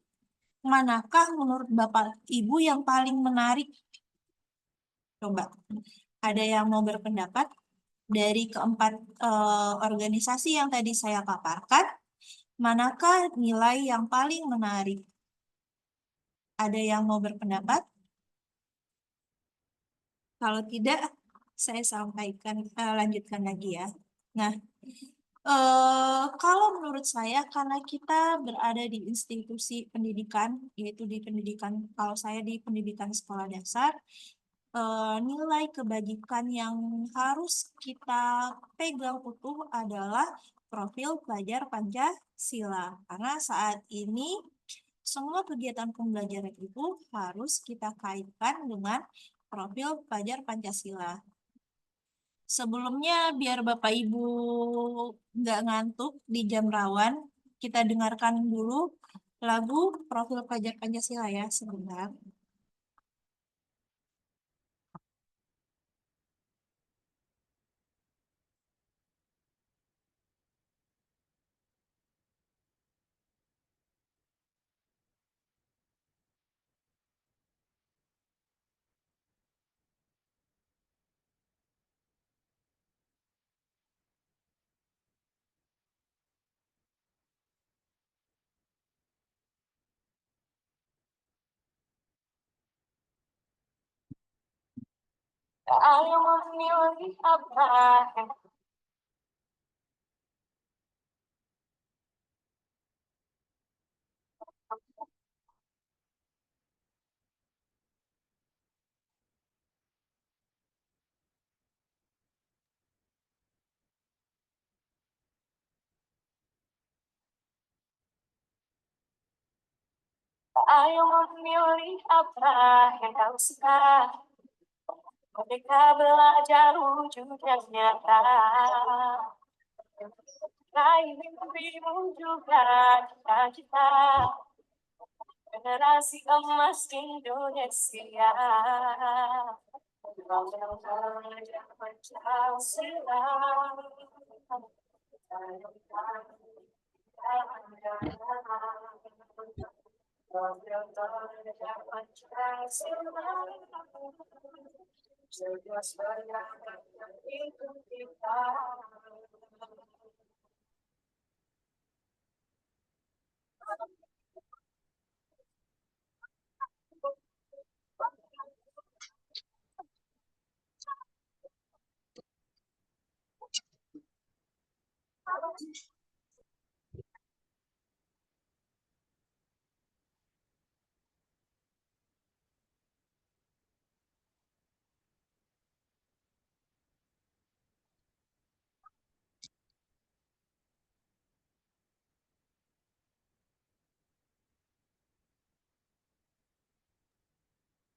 manakah menurut Bapak Ibu yang paling menarik? Coba, ada yang mau berpendapat? Dari keempat organisasi yang tadi saya paparkan, manakah nilai yang paling menarik? Ada yang mau berpendapat? Kalau tidak, saya sampaikan, lanjutkan lagi ya. Nah, kalau menurut saya, karena kita berada di institusi pendidikan, yaitu di pendidikan, kalau saya di pendidikan sekolah dasar, nilai kebajikan yang harus kita pegang utuh adalah profil pelajar Pancasila. Karena saat ini semua kegiatan pembelajaran itu harus kita kaitkan dengan profil pelajar Pancasila. Sebelumnya, biar Bapak Ibu nggak ngantuk di jam rawan, kita dengarkan dulu lagu Profil Pelajar Pancasila ya, sebentar. Ayo memilih apa? Ayo memilih apa yang kau suka. Merdeka belajar wujudnya nyata. Raih mimpimu juga cita-cita. Generasi emas Indonesia. Belajar Pancasila.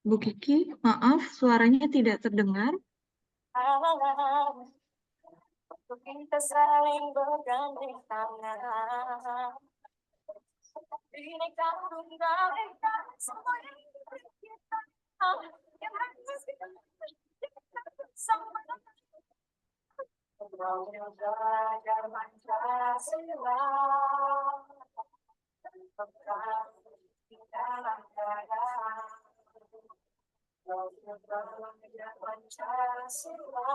Bu Kiki, maaf suaranya tidak terdengar. Untuk kita saling bergandeng tangan. Bineka Tunggal Ika, semua yang kita yang harus kita bersama. Belajar Pancasila, tetap di dalam dada. Belajar Pancasila,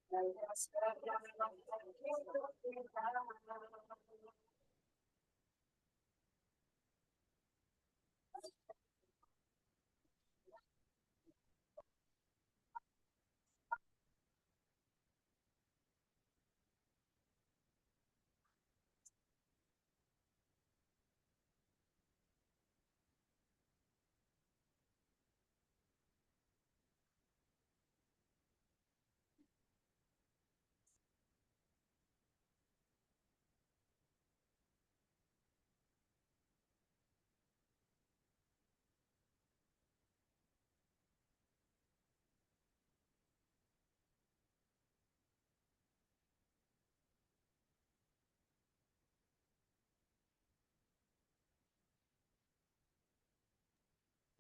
belajar sejarah hidup kita.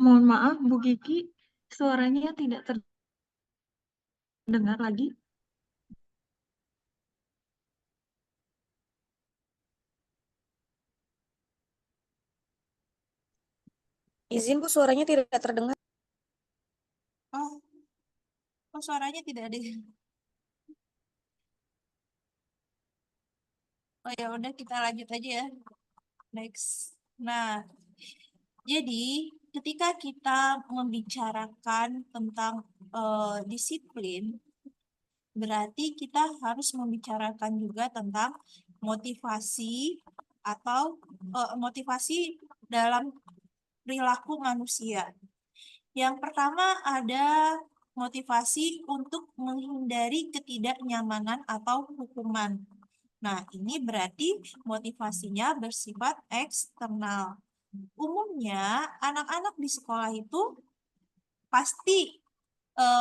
Mohon maaf, Bu Kiki, suaranya tidak terdengar lagi. Izin Bu, suaranya tidak terdengar. Oh, suaranya tidak ada. Oh ya udah kita lanjut aja ya. Next. Nah, jadi ketika kita membicarakan tentang disiplin, berarti kita harus membicarakan juga tentang motivasi atau motivasi dalam perilaku manusia. Yang pertama ada motivasi untuk menghindari ketidaknyamanan atau hukuman. Nah, ini berarti motivasinya bersifat eksternal. Umumnya, anak-anak di sekolah itu pasti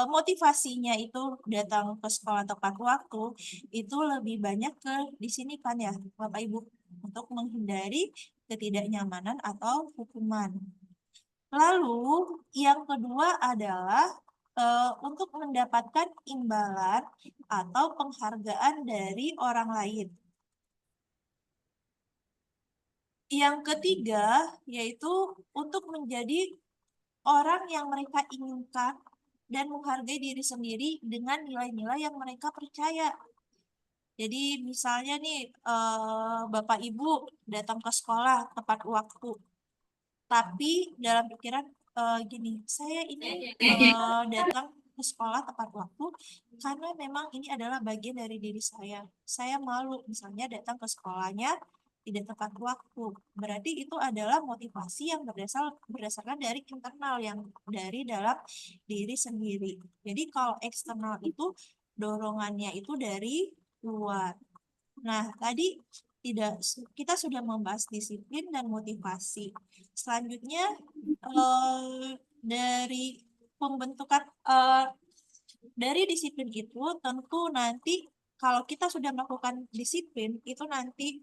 motivasinya itu datang ke sekolah tepat waktu, itu lebih banyak ke di sini kan ya, Bapak Ibu, untuk menghindari ketidaknyamanan atau hukuman. Lalu, yang kedua adalah untuk mendapatkan imbalan atau penghargaan dari orang lain. Yang ketiga, yaitu untuk menjadi orang yang mereka inginkan dan menghargai diri sendiri dengan nilai-nilai yang mereka percaya. Jadi misalnya nih, Bapak Ibu datang ke sekolah tepat waktu, tapi dalam pikiran gini, saya ini datang ke sekolah tepat waktu karena memang ini adalah bagian dari diri saya. Saya malu misalnya datang ke sekolahnya tidak tepat waktu. Berarti itu adalah motivasi yang berdasarkan dari internal, yang dari dalam diri sendiri. Jadi kalau eksternal itu dorongannya itu dari luar. Nah, tadi kita sudah membahas disiplin dan motivasi. Selanjutnya dari pembentukan dari disiplin itu tentu nanti kalau kita sudah melakukan disiplin itu nanti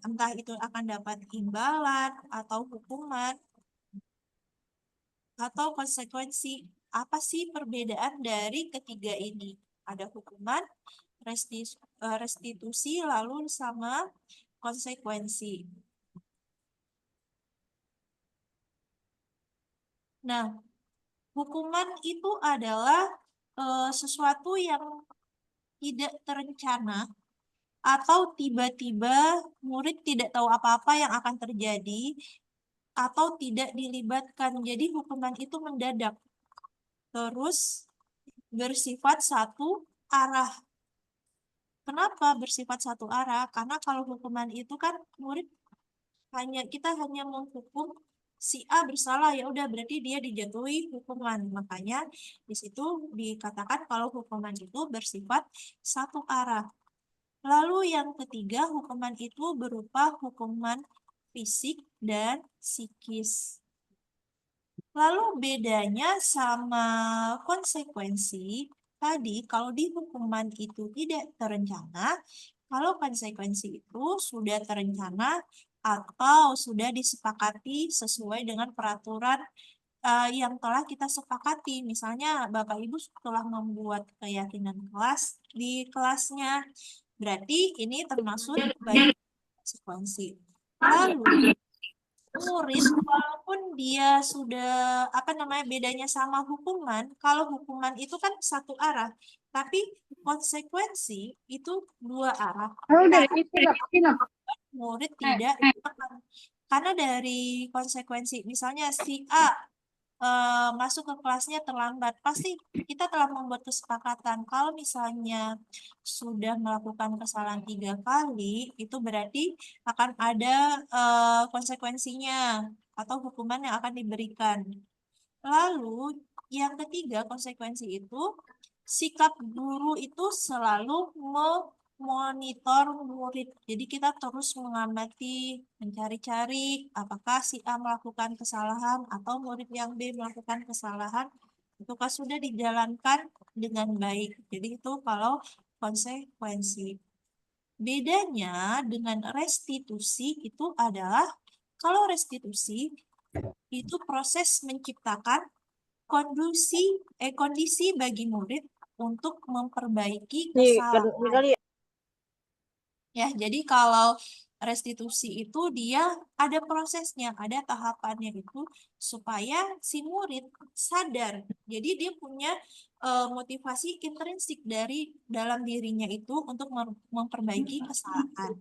entah itu akan dapat imbalan atau hukuman atau konsekuensi. Apa sih perbedaan dari ketiga ini? Ada hukuman, restitusi, lalu sama konsekuensi. Nah, hukuman itu adalah sesuatu yang tidak terencana atau tiba-tiba murid tidak tahu apa-apa yang akan terjadi atau tidak dilibatkan. Jadi hukuman itu mendadak. Terus bersifat satu arah. Kenapa bersifat satu arah? Karena kalau hukuman itu kan murid kita hanya menghukum si A bersalah, ya udah berarti dia dijatuhi hukuman. Makanya di situ dikatakan kalau hukuman itu bersifat satu arah. Lalu yang ketiga, hukuman itu berupa hukuman fisik dan psikis. Lalu bedanya sama konsekuensi, tadi kalau di hukuman itu tidak terencana, kalau konsekuensi itu sudah terencana atau sudah disepakati sesuai dengan peraturan yang telah kita sepakati. Misalnya Bapak Ibu telah membuat keyakinan kelas di kelasnya, berarti ini termasuk bagian konsekuensi. Lalu murid walaupun dia sudah bedanya sama hukuman, kalau hukuman itu kan satu arah, tapi konsekuensi itu dua arah. Murid tidak ditekan. Karena dari konsekuensi, misalnya si A masuk ke kelasnya terlambat, pasti kita telah membuat kesepakatan kalau misalnya sudah melakukan kesalahan 3 kali, itu berarti akan ada konsekuensinya atau hukuman yang akan diberikan. Lalu yang ketiga, konsekuensi itu sikap guru itu selalu memonitor murid. Jadi kita terus mengamati, mencari-cari apakah si A melakukan kesalahan atau murid yang B melakukan kesalahan, apakah sudah dijalankan dengan baik. Jadi itu kalau konsekuensi. Bedanya dengan restitusi itu adalah kalau restitusi itu proses menciptakan kondisi bagi murid untuk memperbaiki kesalahan. Ya, jadi kalau restitusi itu dia ada prosesnya, ada tahapannya itu supaya si murid sadar. Jadi dia punya motivasi intrinsik dari dalam dirinya itu untuk memperbaiki kesalahan.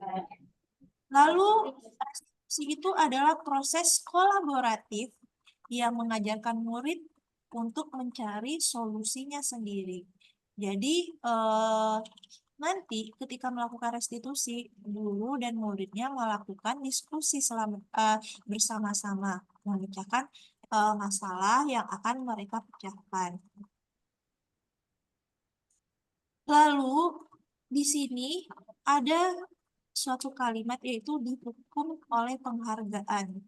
Lalu restitusi itu adalah proses kolaboratif yang mengajarkan murid untuk mencari solusinya sendiri. Jadi nanti ketika melakukan restitusi, guru dan muridnya melakukan diskusi bersama-sama, memecahkan masalah yang akan mereka pecahkan. Lalu di sini ada suatu kalimat yaitu dihukum oleh penghargaan.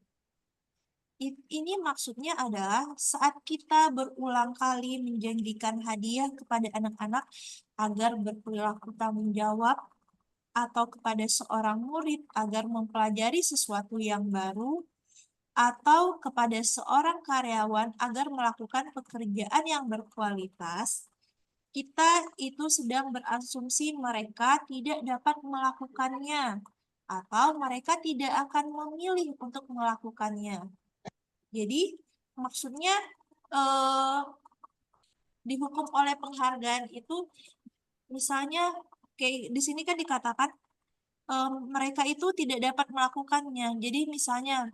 Ini maksudnya adalah saat kita berulang kali menjanjikan hadiah kepada anak-anak agar berperilaku tanggung jawab atau kepada seorang murid agar mempelajari sesuatu yang baru atau kepada seorang karyawan agar melakukan pekerjaan yang berkualitas, kita itu sedang berasumsi mereka tidak dapat melakukannya atau mereka tidak akan memilih untuk melakukannya. Jadi maksudnya dihukum oleh penghargaan itu misalnya kayak di sini kan dikatakan mereka itu tidak dapat melakukannya. Jadi misalnya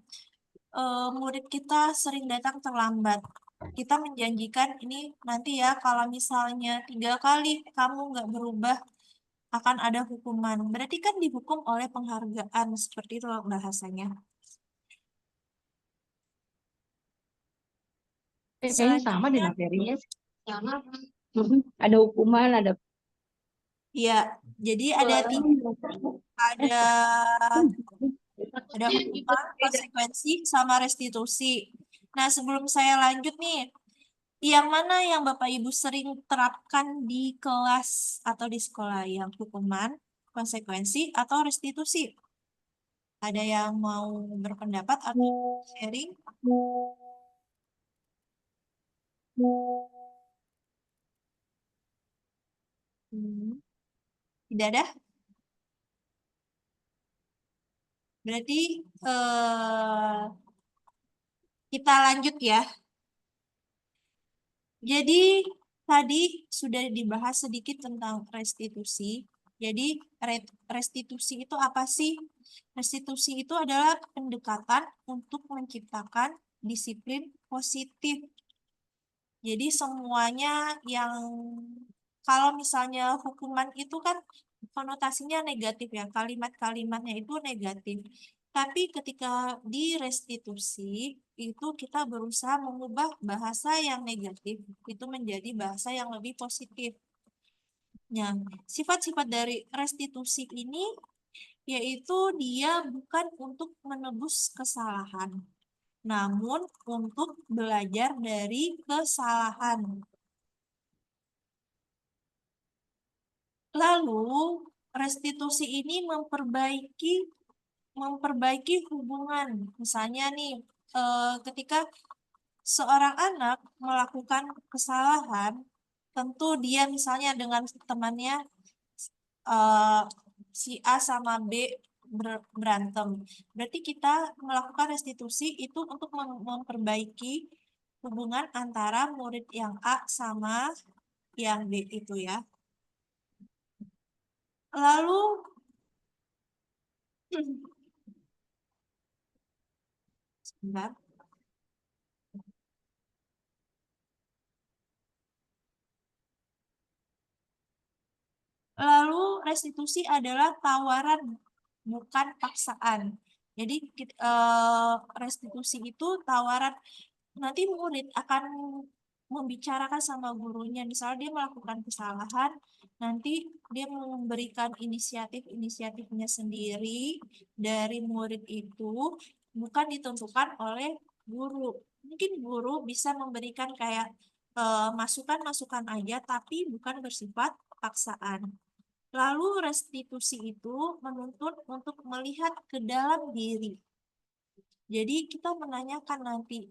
murid kita sering datang terlambat. Kita menjanjikan ini nanti ya kalau misalnya 3 kali kamu nggak berubah akan ada hukuman. Berarti kan dihukum oleh penghargaan seperti itu bahasanya. Kayaknya sama di materinya. Ada hukuman, ada Ya, jadi ada hukuman, konsekuensi, sama restitusi. Nah, sebelum saya lanjut nih, yang mana yang Bapak Ibu sering terapkan di kelas atau di sekolah? Yang hukuman, konsekuensi, atau restitusi? Ada yang mau berpendapat atau sharing? Tidak ada? Berarti kita lanjut ya. Jadi tadi sudah dibahas sedikit tentang restitusi. Jadi restitusi itu apa sih? Restitusi itu adalah pendekatan untuk menciptakan disiplin positif. Jadi semuanya yang kalau misalnya hukuman itu kan konotasinya negatif ya, kalimat-kalimatnya itu negatif. Tapi ketika di restitusi itu kita berusaha mengubah bahasa yang negatif itu menjadi bahasa yang lebih positif. Nah, sifat-sifat dari restitusi ini yaitu dia bukan untuk menebus kesalahan, namun untuk belajar dari kesalahan. Lalu, restitusi ini memperbaiki hubungan. Misalnya nih, ketika seorang anak melakukan kesalahan, tentu dia misalnya dengan temannya si A sama B berantem. Berarti kita melakukan restitusi itu untuk memperbaiki hubungan antara murid yang A sama yang B itu ya. Lalu sebentar. Lalu restitusi adalah tawaran, bukan paksaan. Jadi restitusi itu tawaran. Nanti murid akan membicarakan sama gurunya. Misalnya dia melakukan kesalahan, nanti dia memberikan inisiatifnya sendiri dari murid itu, bukan ditentukan oleh guru. Mungkin guru bisa memberikan kayak masukan-masukan aja, tapi bukan bersifat paksaan. Lalu restitusi itu menuntut untuk melihat ke dalam diri. Jadi kita menanyakan nanti,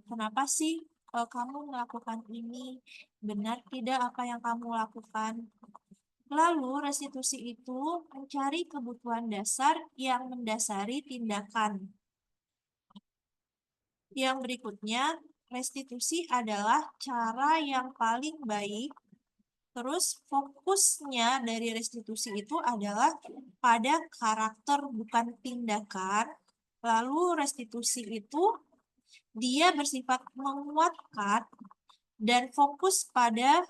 kenapa sih kamu melakukan ini? Benar tidak apa yang kamu lakukan? Lalu restitusi itu mencari kebutuhan dasar yang mendasari tindakan. Yang berikutnya, restitusi adalah cara yang paling baik. Terus fokusnya dari restitusi itu adalah pada karakter bukan tindakan. Lalu restitusi itu dia bersifat menguatkan dan fokus pada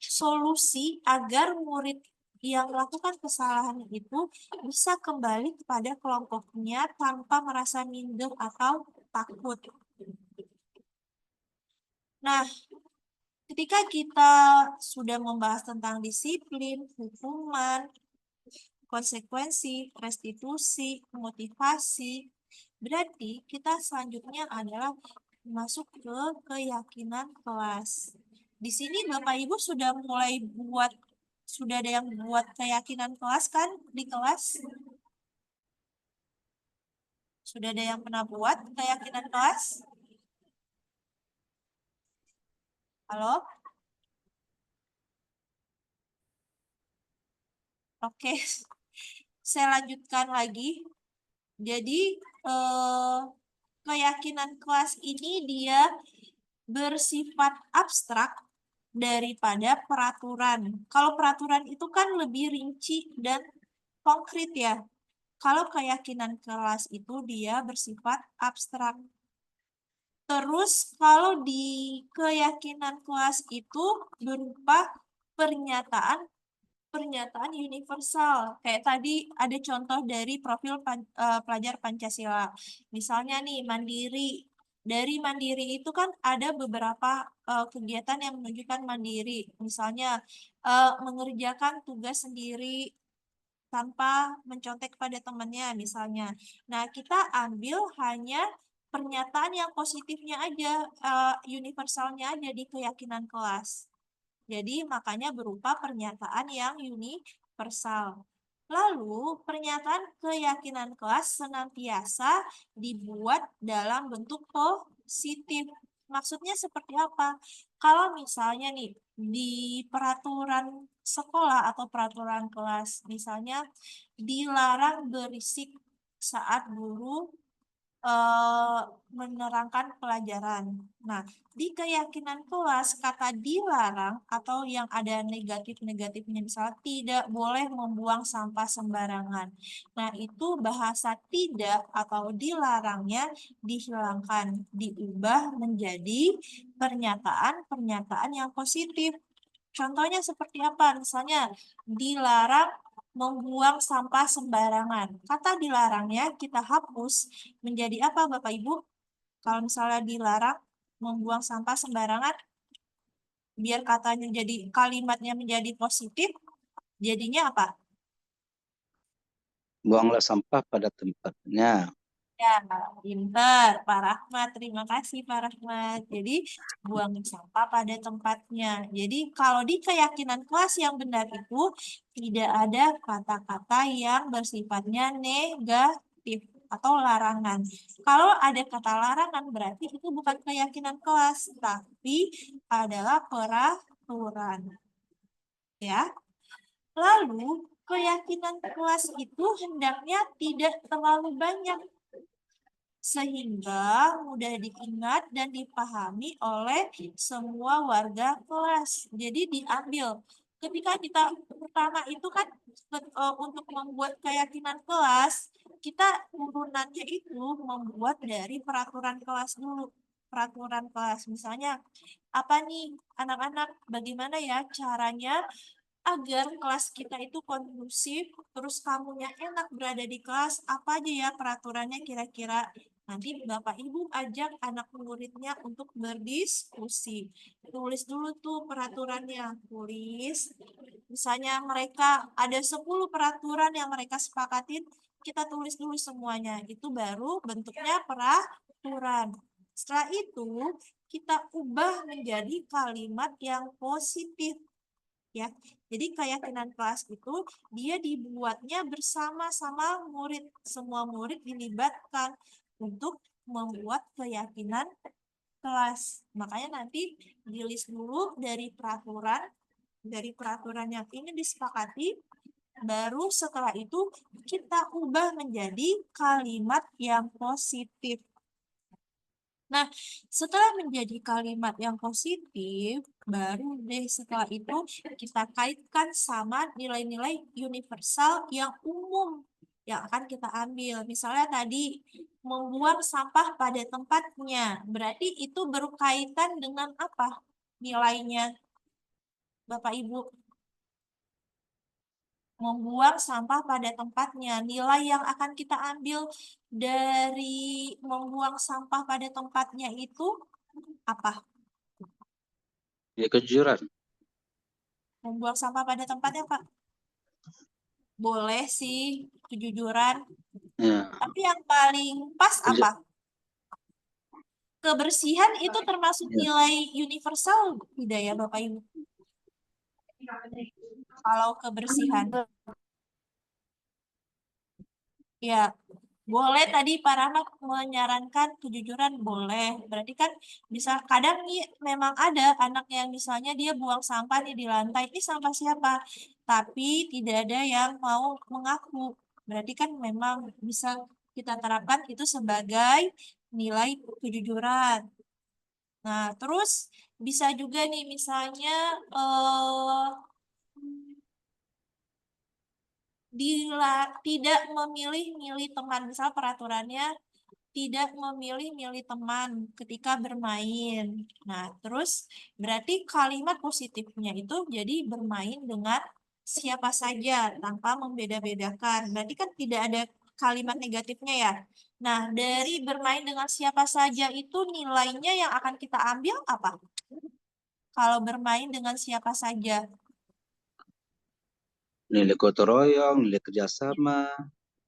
solusi agar murid yang melakukan kesalahan itu bisa kembali kepada kelompoknya tanpa merasa minder atau takut. Nah, ketika kita sudah membahas tentang disiplin, hukuman, konsekuensi, restitusi, motivasi, berarti kita selanjutnya adalah masuk ke keyakinan kelas. Di sini Bapak Ibu sudah ada yang buat keyakinan kelas kan di kelas? Sudah ada yang pernah buat keyakinan kelas? Halo? Oke, saya lanjutkan lagi. Jadi, keyakinan kelas ini dia bersifat abstrak daripada peraturan. Kalau peraturan itu kan lebih rinci dan konkret ya. Kalau keyakinan kelas itu dia bersifat abstrak. Terus kalau di keyakinan kelas itu berupa pernyataan universal. Kayak tadi ada contoh dari profil pelajar Pancasila. Misalnya nih, mandiri. Dari mandiri itu kan ada beberapa kegiatan yang menunjukkan mandiri. Misalnya, mengerjakan tugas sendiri tanpa mencontek pada temannya misalnya. Nah, kita ambil hanya pernyataan yang positifnya aja, universalnya aja di keyakinan kelas. Jadi makanya berupa pernyataan yang universal. Lalu pernyataan keyakinan kelas senantiasa dibuat dalam bentuk positif. Maksudnya seperti apa? Kalau misalnya nih di peraturan sekolah atau peraturan kelas, misalnya dilarang berisik saat guru menerangkan pelajaran. Nah, di keyakinan kelas kata dilarang atau yang ada negatif-negatifnya misalnya tidak boleh membuang sampah sembarangan. Nah, itu bahasa tidak atau dilarangnya dihilangkan, diubah menjadi pernyataan-pernyataan yang positif. Contohnya seperti apa? Misalnya dilarang membuang sampah sembarangan. Kata dilarangnya kita hapus menjadi apa Bapak Ibu? Kalau misalnya dilarang membuang sampah sembarangan, biar katanya jadi kalimatnya menjadi positif, jadinya apa? Buanglah sampah pada tempatnya. Ya, pintar, Pak Rahmat. Terima kasih, Pak Rahmat. Jadi, buang sampah pada tempatnya. Jadi, kalau di keyakinan kelas yang benar itu, tidak ada kata-kata yang bersifatnya negatif atau larangan. Kalau ada kata larangan, berarti itu bukan keyakinan kelas, tapi adalah peraturan. Ya. Lalu, keyakinan kelas itu hendaknya tidak terlalu banyak sehingga mudah diingat dan dipahami oleh semua warga kelas. Jadi diambil. Ketika kita pertama itu kan untuk membuat keyakinan kelas, kita urunannya itu membuat dari peraturan kelas dulu. Peraturan kelas misalnya, apa nih anak-anak, bagaimana ya caranya agar kelas kita itu kondusif, terus kamunya enak berada di kelas, apa aja ya peraturannya kira-kira. Nanti Bapak Ibu ajak anak muridnya untuk berdiskusi. Tulis dulu tuh peraturannya, tulis. Misalnya mereka ada 10 peraturan yang mereka sepakatin, kita tulis dulu semuanya. Itu baru bentuknya peraturan. Setelah itu, kita ubah menjadi kalimat yang positif. Ya, jadi keyakinan kelas itu dia dibuatnya bersama-sama murid, semua murid dilibatkan untuk membuat keyakinan kelas. Makanya nanti di list dulu dari peraturan yang ingin disepakati, baru setelah itu kita ubah menjadi kalimat yang positif. Nah, setelah menjadi kalimat yang positif, baru deh setelah itu kita kaitkan sama nilai-nilai universal yang umum yang akan kita ambil. Misalnya tadi, membuang sampah pada tempatnya. Berarti itu berkaitan dengan apa nilainya, Bapak Ibu? Membuang sampah pada tempatnya. Nilai yang akan kita ambil dari membuang sampah pada tempatnya itu apa? Ya, kejujuran. Membuang sampah pada tempatnya, Pak. Boleh sih, kejujuran. Ya. Tapi yang paling pas apa? Kebersihan itu termasuk Ya. nilai universal tidak ya, Bapak Ibu? Kalau kebersihan. Ya, boleh tadi Pak Rahmat menyarankan kejujuran, boleh. Berarti kan bisa kadang nih memang ada anak yang misalnya dia buang sampah nih di lantai, ini sampah siapa? Tapi tidak ada yang mau mengaku. Berarti kan memang bisa kita terapkan itu sebagai nilai kejujuran. Nah, terus bisa juga nih misalnya tidak memilih-milih teman. Misal peraturannya tidak memilih-milih teman ketika bermain. Nah, terus berarti kalimat positifnya itu jadi bermain dengan siapa saja tanpa membeda-bedakan. Berarti kan tidak ada kalimat negatifnya ya. Nah, dari bermain dengan siapa saja itu nilainya yang akan kita ambil apa? Kalau bermain dengan siapa saja. Nilai gotong royong, nilai kerjasama.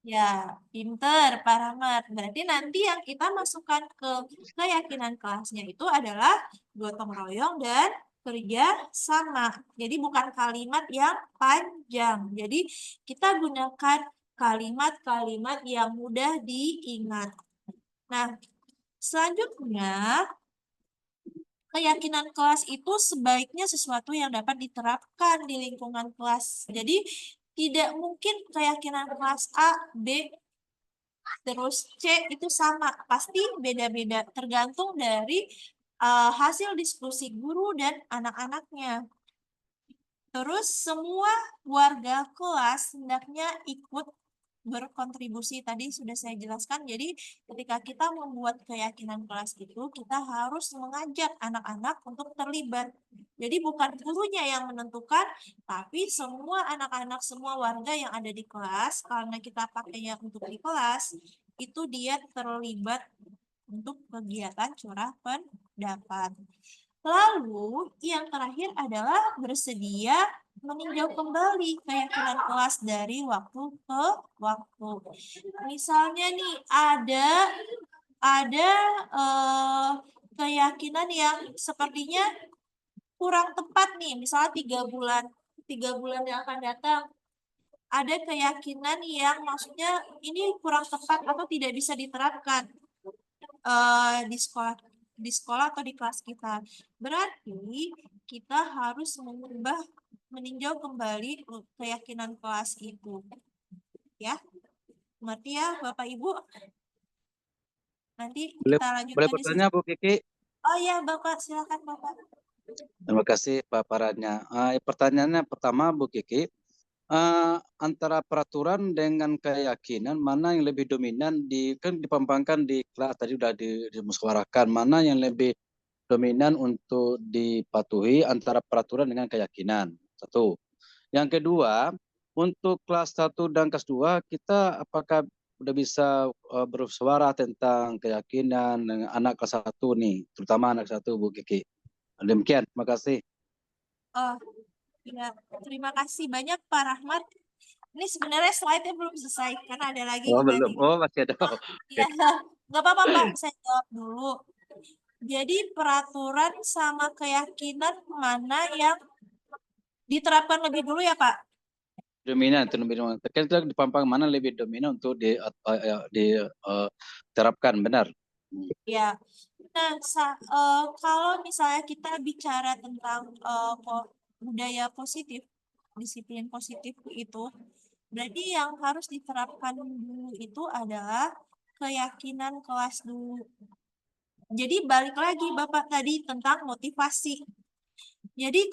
Ya, pinter, Pak Rahmat. Berarti nanti yang kita masukkan ke keyakinan kelasnya itu adalah gotong royong dan kerja sama. Jadi bukan kalimat yang panjang. Jadi kita gunakan kalimat-kalimat yang mudah diingat. Nah, selanjutnya keyakinan kelas itu sebaiknya sesuatu yang dapat diterapkan di lingkungan kelas. Jadi tidak mungkin keyakinan kelas A, B, terus C itu sama, pasti beda-beda tergantung dari hasil diskusi guru dan anak-anaknya. Terus semua warga kelas hendaknya ikut berkontribusi, tadi sudah saya jelaskan. Jadi ketika kita membuat keyakinan kelas itu, kita harus mengajak anak-anak untuk terlibat. Jadi bukan gurunya yang menentukan, tapi semua anak-anak, semua warga yang ada di kelas, karena kita pakainya untuk di kelas, itu dia terlibat untuk kegiatan curah pendapat. Lalu yang terakhir adalah bersedia meninjau kembali keyakinan kelas dari waktu ke waktu. Misalnya nih ada keyakinan yang sepertinya kurang tepat nih, misalnya 3 bulan yang akan datang. Ada keyakinan yang maksudnya ini kurang tepat atau tidak bisa diterapkan di sekolah atau di kelas kita. Berarti kita harus meninjau kembali keyakinan kelas itu. Ya. Mengerti ya Bapak Ibu? Nanti Boleh kita lanjutkan di bertanya Bu Kiki? Oh ya Bapak, silakan Bapak. Terima kasih paparannya. Pertanyaannya pertama Bu Kiki, antara peraturan dengan keyakinan mana yang lebih dominan kan dipampangkan di kelas tadi sudah dimusyawarahkan, mana yang lebih dominan untuk dipatuhi antara peraturan dengan keyakinan. Satu. Yang kedua, untuk kelas 1 dan kelas 2 kita apakah sudah bisa bersuara tentang keyakinan dengan anak kelas 1 nih, terutama anak 1 Bu Kiki. Demikian, terima kasih. Oh, ya, terima kasih banyak Pak Rahmat. Ini sebenarnya slide-nya belum selesai karena ada lagi. Oh, belum. Oh, masih ada. Ya, nggak apa-apa Pak, saya jawab dulu. Jadi peraturan sama keyakinan mana yang diterapkan lebih dulu ya Pak? Dominan, terkait dipampang mana lebih dominan untuk diterapkan, benar. Ya. Nah, kalau misalnya kita bicara tentang budaya positif, disiplin positif itu, berarti yang harus diterapkan dulu itu adalah keyakinan kelas dulu. Jadi balik lagi Bapak tadi tentang motivasi. Jadi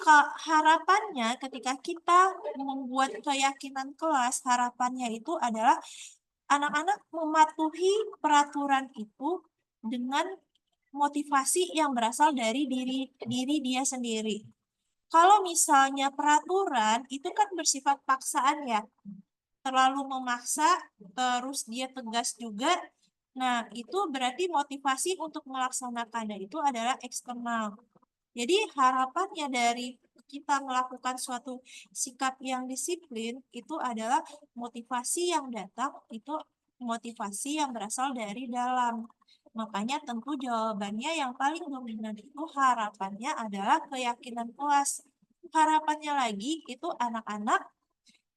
harapannya ketika kita membuat keyakinan kelas, harapannya itu adalah anak-anak mematuhi peraturan itu dengan motivasi yang berasal dari diri dia sendiri. Kalau misalnya peraturan itu kan bersifat paksaan ya, terlalu memaksa, terus dia tegas juga. Nah, itu berarti motivasi untuk melaksanakannya itu adalah eksternal. Jadi harapannya dari kita melakukan suatu sikap yang disiplin itu adalah motivasi yang datang itu motivasi yang berasal dari dalam. Makanya tentu jawabannya yang paling dominan itu harapannya adalah keyakinan kelas. Harapannya lagi itu anak-anak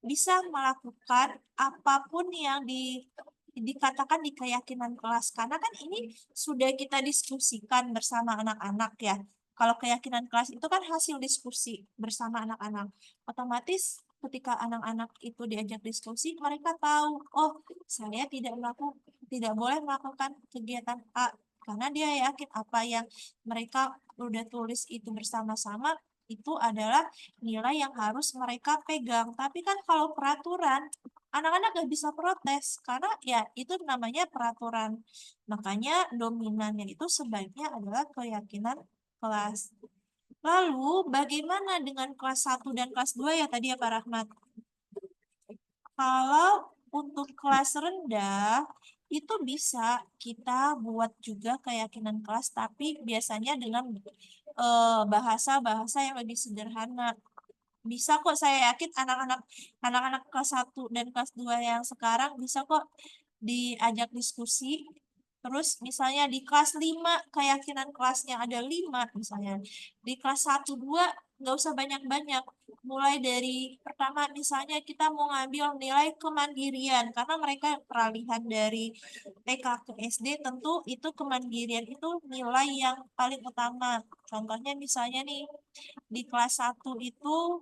bisa melakukan apapun yang dikatakan di keyakinan kelas. Karena kan ini sudah kita diskusikan bersama anak-anak ya. Kalau keyakinan kelas itu kan hasil diskusi bersama anak-anak. Otomatis ketika anak-anak itu diajak diskusi, mereka tahu, oh saya tidak boleh melakukan kegiatan A. Karena dia yakin apa yang mereka udah tulis itu bersama-sama, itu adalah nilai yang harus mereka pegang. Tapi kan kalau peraturan, anak-anak nggak bisa protes karena ya itu namanya peraturan. Makanya dominannya itu sebaiknya adalah keyakinan kelas. Lalu bagaimana dengan kelas 1 dan kelas 2 ya tadi ya Pak Rahmat? Kalau untuk kelas rendah itu bisa kita buat juga keyakinan kelas tapi biasanya dengan bahasa-bahasa yang lebih sederhana. Bisa kok, saya yakin anak-anak kelas 1 dan kelas 2 yang sekarang bisa kok diajak diskusi. Terus misalnya di kelas 5 keyakinan kelasnya ada 5 misalnya. Di kelas 1 2 nggak usah banyak-banyak. Mulai dari pertama misalnya kita mau ngambil nilai kemandirian karena mereka peralihan dari TK ke SD tentu itu kemandirian itu nilai yang paling utama. Contohnya misalnya nih di kelas 1 itu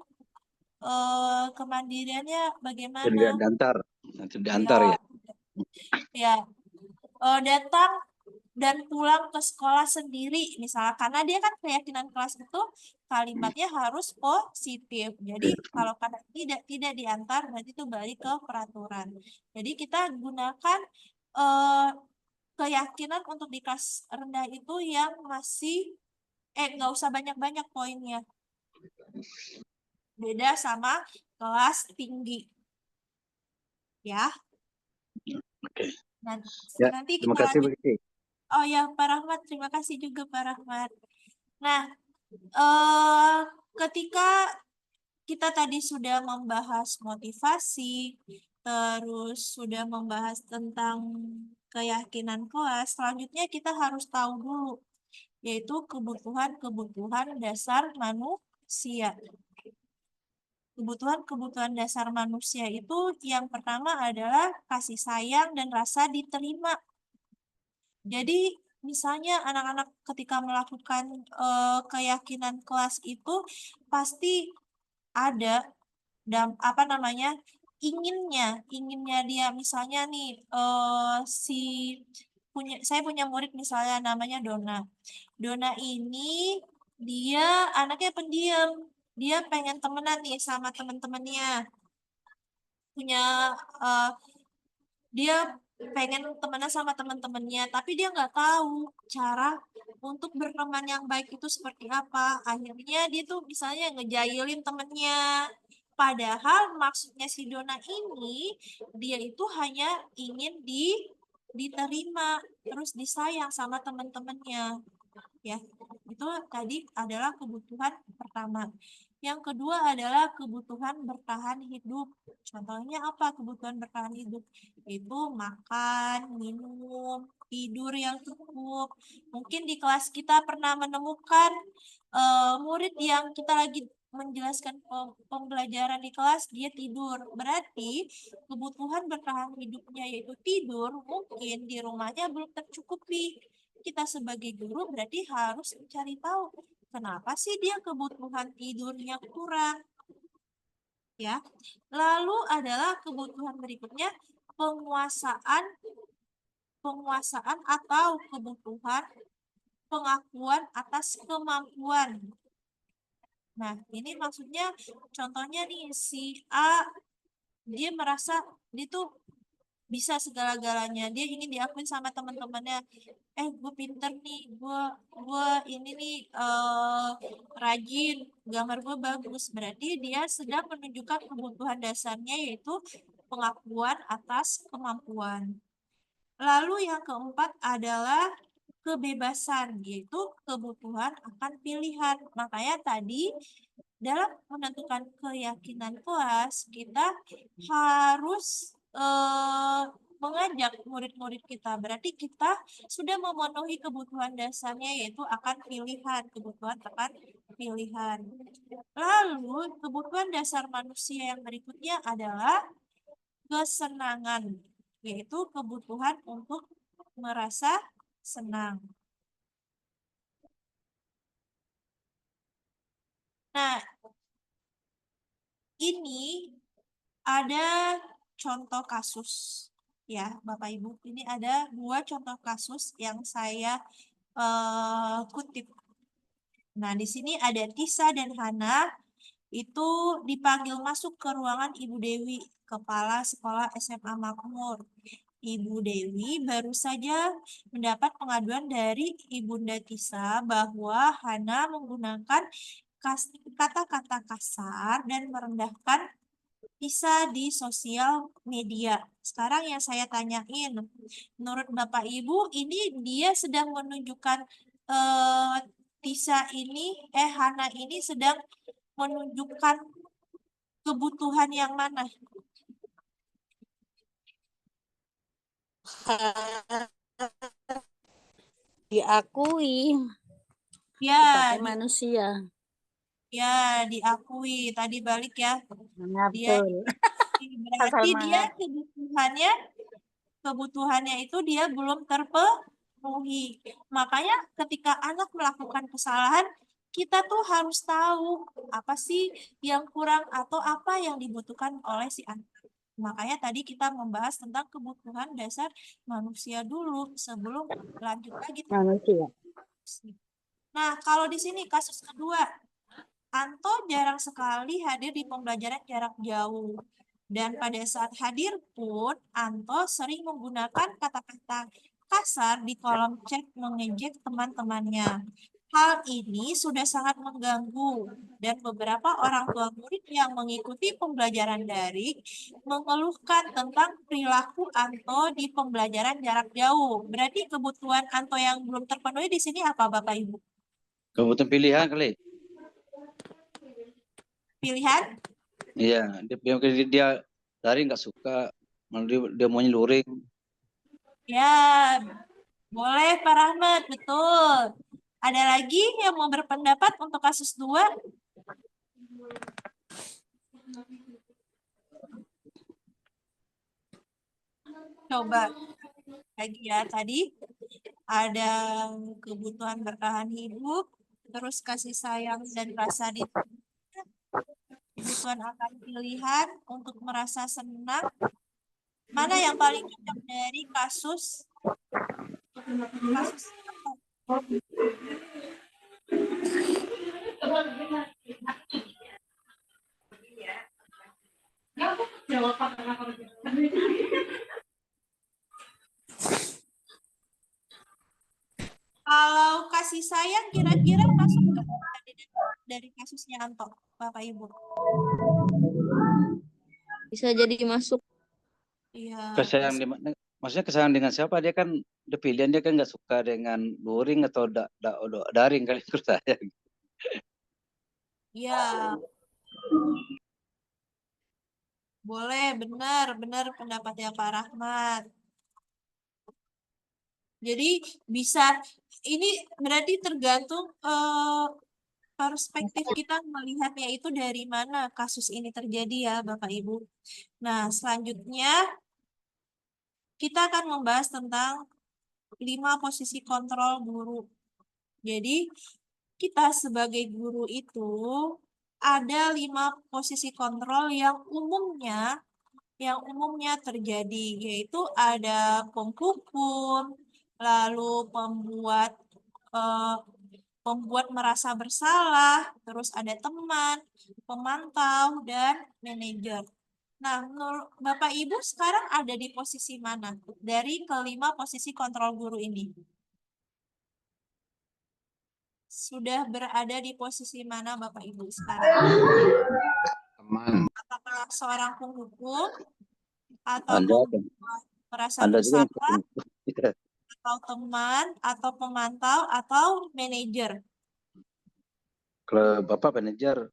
kemandiriannya bagaimana? Tidak diantar, nanti diantar ya. Ya, datang dan pulang ke sekolah sendiri misalnya karena dia kan keyakinan kelas itu kalimatnya harus positif. Jadi kalau kata tidak diantar berarti itu balik ke peraturan. Jadi kita gunakan keyakinan untuk di kelas rendah itu yang masih nggak usah banyak-banyak poinnya. Beda sama kelas tinggi. Ya. Oke. Ya, nanti terima kita kasih lanjut. Bu Kiki. Oh ya, Pak Rahmat, terima kasih juga Pak Rahmat. Nah, ketika kita tadi sudah membahas motivasi, terus sudah membahas tentang keyakinan kelas, selanjutnya kita harus tahu dulu, yaitu kebutuhan-kebutuhan dasar manusia. Kebutuhan-kebutuhan dasar manusia itu yang pertama adalah kasih sayang dan rasa diterima. Jadi misalnya anak-anak ketika melakukan keyakinan kelas itu pasti ada inginnya dia misalnya nih saya punya murid misalnya namanya Dona. Dona ini dia anaknya pendiam. Dia pengen temenan nih sama teman-temannya. Dia pengen temenan sama teman-temannya, tapi dia nggak tahu cara untuk berteman yang baik itu seperti apa. Akhirnya dia tuh misalnya ngejailin temennya. Padahal maksudnya si Dona ini, dia itu hanya ingin diterima, terus disayang sama teman-temannya. Ya, itu tadi adalah kebutuhan pertama. Yang kedua adalah kebutuhan bertahan hidup. Contohnya apa kebutuhan bertahan hidup? Itu makan, minum, tidur yang cukup. Mungkin di kelas kita pernah menemukan murid yang kita lagi menjelaskan pembelajaran di kelas, dia tidur. Berarti kebutuhan bertahan hidupnya yaitu tidur, mungkin di rumahnya belum tercukupi. kita sebagai guru berarti harus mencari tahu kenapa sih dia kebutuhan tidurnya kurang. Ya. Lalu adalah kebutuhan berikutnya penguasaan atau kebutuhan pengakuan atas kemampuan. Nah, ini maksudnya contohnya nih si A dia merasa dia tuh bisa segala-galanya. Dia ingin diakuin sama teman-temannya. Gue pinter nih, gue ini nih rajin, gambar gue bagus. Berarti dia sedang menunjukkan kebutuhan dasarnya yaitu pengakuan atas kemampuan. Lalu yang keempat adalah kebebasan, yaitu kebutuhan akan pilihan. Makanya tadi dalam menentukan keyakinan kelas, kita harus mengajak murid-murid kita. Berarti kita sudah memenuhi kebutuhan dasarnya, yaitu akan pilihan, kebutuhan akan pilihan. Lalu, kebutuhan dasar manusia yang berikutnya adalah kesenangan, yaitu kebutuhan untuk merasa senang. Nah, ini ada contoh kasus ya, Bapak Ibu. Ini ada 2 contoh kasus yang saya kutip. Nah, di sini ada Tisa dan Hana itu dipanggil masuk ke ruangan Ibu Dewi, Kepala Sekolah SMA Makmur. Ibu Dewi baru saja mendapat pengaduan dari Ibunda Tisa bahwa Hana menggunakan kata-kata kasar dan merendahkan Tisa di sosial media. Sekarang yang saya tanyain, menurut Bapak Ibu, ini dia sedang menunjukkan Hana ini sedang menunjukkan kebutuhan yang mana? Diakui Ya, sebagai manusia. ya diakui. Tadi balik ya. Dia Betul. berarti dia Semangat. kebutuhannya itu dia belum terpenuhi. Makanya ketika anak melakukan kesalahan, kita tuh harus tahu apa sih yang kurang atau apa yang dibutuhkan oleh si anak. Makanya tadi kita membahas tentang kebutuhan dasar manusia dulu sebelum lanjut lagi. Manusia. Nah, kalau di sini kasus kedua, Anto jarang sekali hadir di pembelajaran jarak jauh. Dan pada saat hadir pun, Anto sering menggunakan kata-kata kasar di kolom chat mengejek teman-temannya. Hal ini sudah sangat mengganggu dan beberapa orang tua murid yang mengikuti pembelajaran daring mengeluhkan tentang perilaku Anto di pembelajaran jarak jauh. Berarti kebutuhan Anto yang belum terpenuhi di sini apa Bapak Ibu? Kebutuhan pilihan kali. Pilihan? Iya, dia dari nggak suka, malah dia maunya luring. Ya, boleh Pak Rahmat, betul. Ada lagi yang mau berpendapat untuk kasus 2? Coba lagi ya, tadi ada kebutuhan bertahan hidup, terus kasih sayang dan rasa kebutuhan akan pilihan untuk merasa senang. Mana yang paling cocok dari kasus kalau kasih sayang kira-kira masuk nggak dari kasusnya Anto, Bapak Ibu? Bisa jadi masuk. Iya. Maksudnya kesayang dengan siapa? Dia kan ada pilihan, dia kan nggak suka dengan luring atau daring kali menurut saya. Iya. Boleh, benar pendapatnya Pak Rahmat. Jadi bisa, ini berarti tergantung perspektif kita melihatnya itu dari mana kasus ini terjadi ya Bapak Ibu. Nah, selanjutnya kita akan membahas tentang 5 posisi kontrol guru. Jadi kita sebagai guru itu ada 5 posisi kontrol yang umumnya terjadi, yaitu ada penghukum, lalu pembuat merasa bersalah, terus ada teman, pemantau, dan manajer. Nah, menurut Bapak Ibu sekarang ada di posisi mana dari kelima posisi kontrol guru ini? Sudah berada di posisi mana Bapak Ibu sekarang? Teman. Apakah seorang penghukum atau Anda merasa Anda juga yang bersalah, atau teman, atau pemantau, atau manajer? kalau Bapak manajer,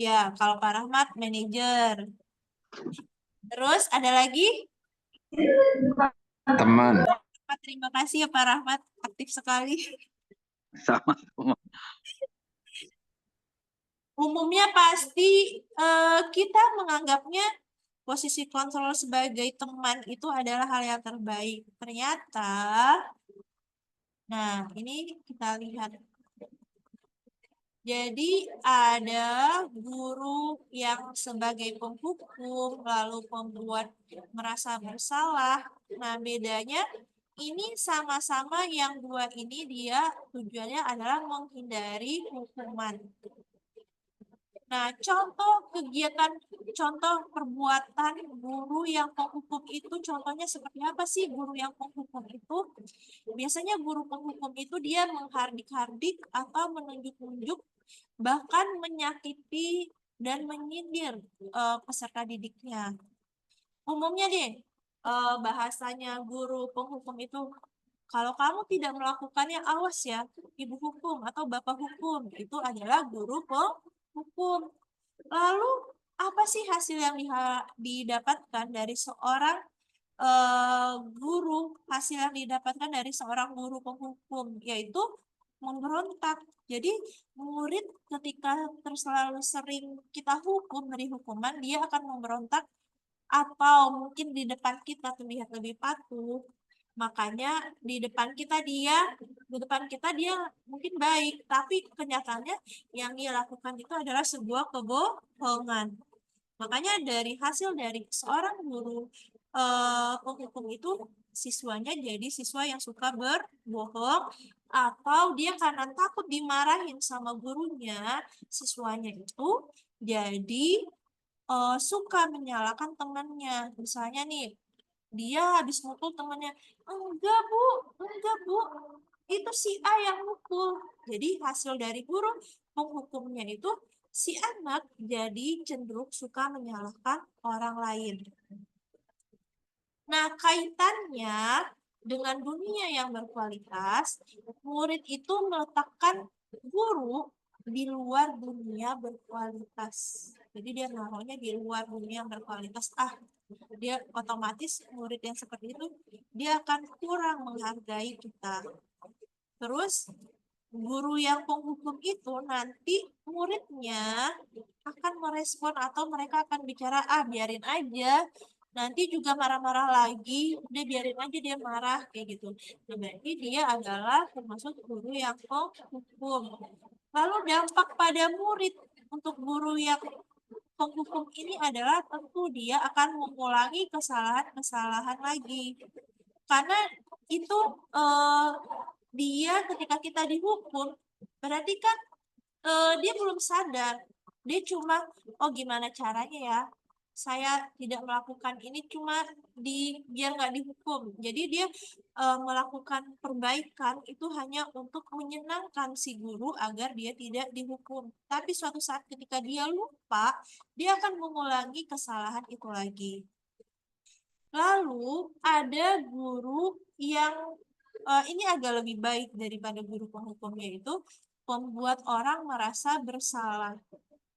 Ya, kalau Pak Rahmat manajer. Terus ada lagi? teman. Terima kasih ya Pak Rahmat, aktif sekali. Sama. Umumnya pasti kita menganggapnya posisi kontrol sebagai teman itu adalah hal yang terbaik. Ternyata, nah ini kita lihat. Jadi ada guru yang sebagai penghukum, lalu pembuat merasa bersalah. Nah, bedanya ini sama-sama yang dua ini dia tujuannya adalah menghindari hukuman. Nah, contoh perbuatan guru yang penghukum itu, contohnya seperti apa sih guru yang penghukum itu? Biasanya guru penghukum itu dia menghardik-hardik atau menunjuk-nunjuk, bahkan menyakiti dan menyindir peserta didiknya. Umumnya deh, bahasanya guru penghukum itu, kalau kamu tidak melakukannya, awas ya, ibu hukum atau bapak hukum. Itu adalah guru penghukum. Lalu, apa sih hasil yang didapatkan dari seorang guru? Hasil yang didapatkan dari seorang guru penghukum, yaitu memberontak. Jadi, murid ketika selalu sering kita hukum, beri hukuman, dia akan memberontak atau mungkin di depan kita terlihat lebih patuh. Makanya di depan kita dia mungkin baik, tapi kenyataannya yang dia lakukan itu adalah sebuah kebohongan. Makanya dari hasil dari seorang guru penghukum itu, siswanya jadi siswa yang suka berbohong, atau dia karena takut dimarahin sama gurunya, siswanya itu jadi suka menyalahkan temannya. Misalnya nih, dia habis mukul temannya, enggak bu, itu si A yang mukul. Jadi hasil dari guru penghukumnya itu, si anak jadi cenderung suka menyalahkan orang lain. Nah, kaitannya dengan dunia yang berkualitas, murid itu meletakkan guru di luar dunia berkualitas. Jadi dia naruhnya di luar dunia yang berkualitas. Dia otomatis murid yang seperti itu, dia akan kurang menghargai kita. Terus, guru yang penghukum itu nanti muridnya akan merespon atau mereka akan bicara, biarin aja, nanti juga marah-marah lagi, udah biarin aja dia marah, kayak gitu. Nah, berarti dia adalah termasuk guru yang penghukum. Lalu dampak pada murid untuk guru yang penghukum ini adalah tentu dia akan mengulangi kesalahan-kesalahan lagi. Karena itu dia ketika kita dihukum, berarti kan dia belum sadar. Dia cuma, gimana caranya ya? Saya tidak melakukan ini cuma biar nggak dihukum. Jadi dia melakukan perbaikan itu hanya untuk menyenangkan si guru agar dia tidak dihukum. Tapi suatu saat ketika dia lupa, dia akan mengulangi kesalahan itu lagi. Lalu ada guru yang ini agak lebih baik daripada guru penghukum, yaitu membuat orang merasa bersalah.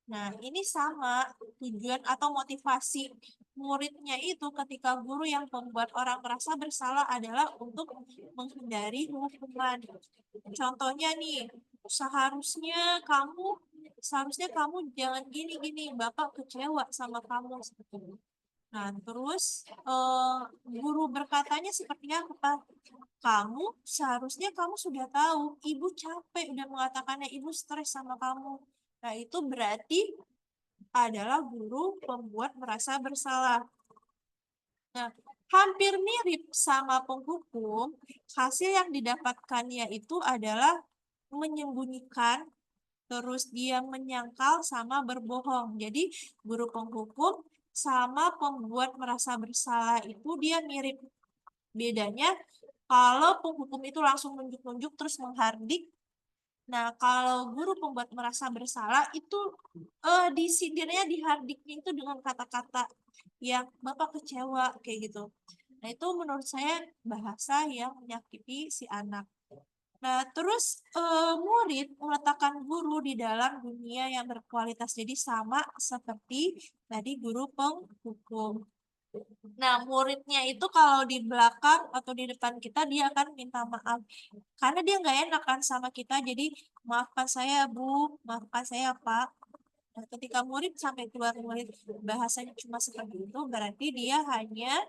Nah, ini sama tujuan atau motivasi muridnya itu ketika guru yang membuat orang merasa bersalah adalah untuk menghindari hukuman. Contohnya nih, seharusnya kamu jangan gini-gini, Bapak kecewa sama kamu. Nah, terus guru berkatanya seperti apa? Kamu seharusnya kamu sudah tahu, ibu capek udah mengatakannya, ibu stres sama kamu. Nah, itu berarti adalah guru pembuat merasa bersalah. Nah, hampir mirip sama penghukum, hasil yang didapatkannya itu adalah menyembunyikan, terus dia menyangkal sama berbohong. Jadi, guru penghukum sama pembuat merasa bersalah itu dia mirip. Bedanya, kalau penghukum itu langsung nunjuk-nunjuk terus menghardik. Nah, kalau guru pembuat merasa bersalah itu disindirnya, dihardiknya itu dengan kata-kata yang Bapak kecewa kayak gitu. Nah, itu menurut saya bahasa yang menyakiti si anak. Nah, terus murid meletakkan guru di dalam dunia yang berkualitas. Jadi sama seperti tadi guru penghukum. Nah, muridnya itu kalau di belakang atau di depan kita, dia akan minta maaf. Karena dia nggak enak kan sama kita, jadi maafkan saya Bu, maafkan saya Pak. Nah, ketika murid sampai keluar murid bahasanya cuma seperti itu, berarti dia hanya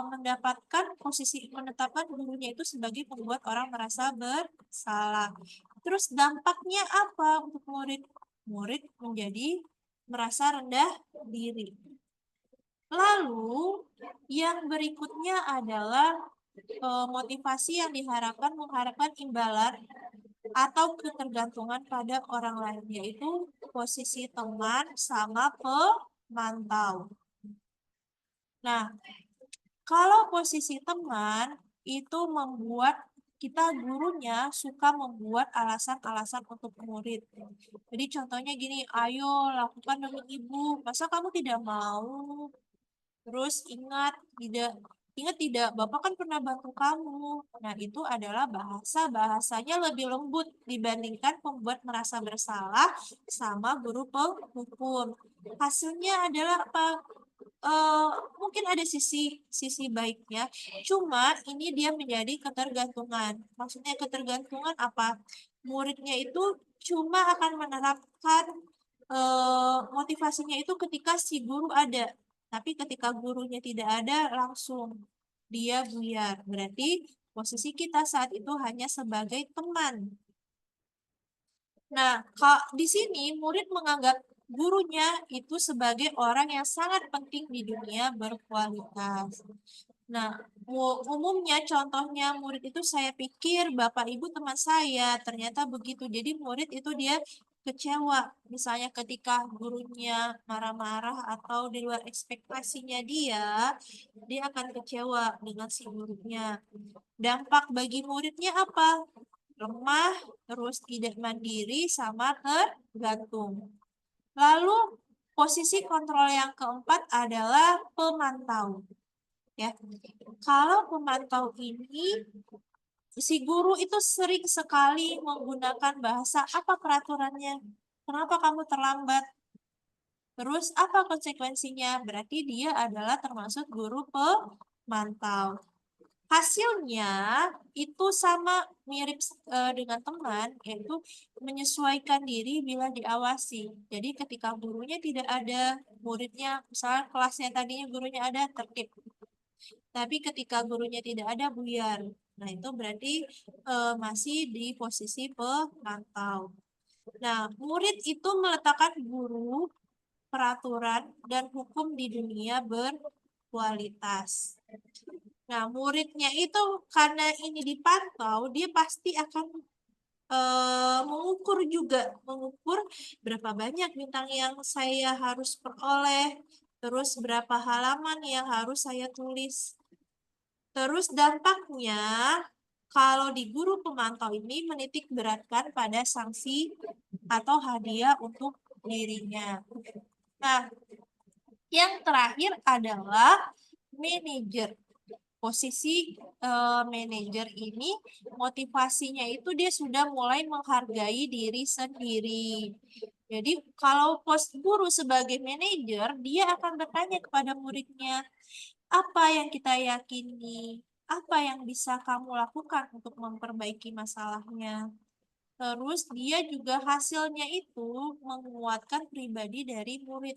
mendapatkan posisi, menetapkan gurunya itu sebagai pembuat orang merasa bersalah. Terus dampaknya apa untuk murid? Murid menjadi merasa rendah diri. Lalu yang berikutnya adalah motivasi yang mengharapkan imbalan atau ketergantungan pada orang lain, yaitu posisi teman sama pemantau. Nah, kalau posisi teman itu membuat kita gurunya suka membuat alasan-alasan untuk murid. Jadi contohnya gini, ayo lakukan demi ibu, masa kamu tidak mau? Terus ingat tidak, Bapak kan pernah bantu kamu. Nah, itu adalah bahasanya lebih lembut dibandingkan pembuat merasa bersalah sama guru penghukum. Hasilnya adalah apa? Mungkin ada sisi baiknya, cuma ini dia menjadi ketergantungan. Maksudnya ketergantungan apa? Muridnya itu cuma akan menerapkan motivasinya itu ketika si guru ada. Tapi ketika gurunya tidak ada, langsung dia buyar. Berarti posisi kita saat itu hanya sebagai teman. Nah, di sini murid menganggap gurunya itu sebagai orang yang sangat penting di dunia berkualitas. Nah, umumnya contohnya murid itu saya pikir Bapak Ibu teman saya, ternyata begitu. Jadi murid itu dia kecewa. Misalnya ketika gurunya marah-marah atau di luar ekspektasinya dia akan kecewa dengan si gurunya. Dampak bagi muridnya apa? Lemah, terus tidak mandiri, sama tergantung. Lalu posisi kontrol yang keempat adalah pemantau. Ya, kalau pemantau ini, si guru itu sering sekali menggunakan bahasa, apa peraturannya? Kenapa kamu terlambat? Terus apa konsekuensinya? Berarti dia adalah termasuk guru pemantau. Hasilnya itu sama mirip dengan teman, yaitu menyesuaikan diri bila diawasi. Jadi ketika gurunya tidak ada, muridnya, misalnya kelasnya tadinya gurunya ada, tertib. Tapi ketika gurunya tidak ada, buyar. Nah, itu berarti masih di posisi pemantau. Nah, murid itu meletakkan guru, peraturan, dan hukum di dunia berkualitas. Nah, muridnya itu karena ini dipantau, dia pasti akan mengukur berapa banyak bintang yang saya harus peroleh, terus berapa halaman yang harus saya tulis. Terus dampaknya, kalau di guru pemantau ini menitik beratkan pada sanksi atau hadiah untuk dirinya. Nah, yang terakhir adalah manajer. Posisi manajer ini motivasinya itu dia sudah mulai menghargai diri sendiri. Jadi kalau guru sebagai manajer, dia akan bertanya kepada muridnya, apa yang kita yakini? Apa yang bisa kamu lakukan untuk memperbaiki masalahnya? Terus dia juga hasilnya itu menguatkan pribadi dari murid.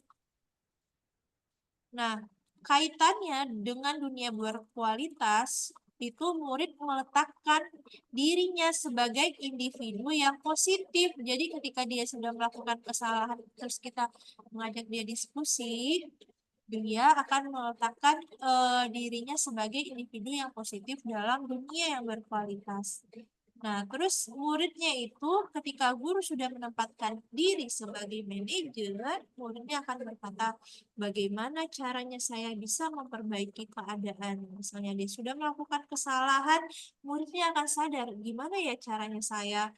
Nah, kaitannya dengan dunia berkualitas, itu murid meletakkan dirinya sebagai individu yang positif. Jadi ketika dia sudah melakukan kesalahan, terus kita mengajak dia diskusi, dia akan meletakkan dirinya sebagai individu yang positif dalam dunia yang berkualitas. Nah, terus muridnya itu ketika guru sudah menempatkan diri sebagai manajer, muridnya akan berkata, bagaimana caranya saya bisa memperbaiki keadaan. Misalnya dia sudah melakukan kesalahan, muridnya akan sadar, gimana ya caranya saya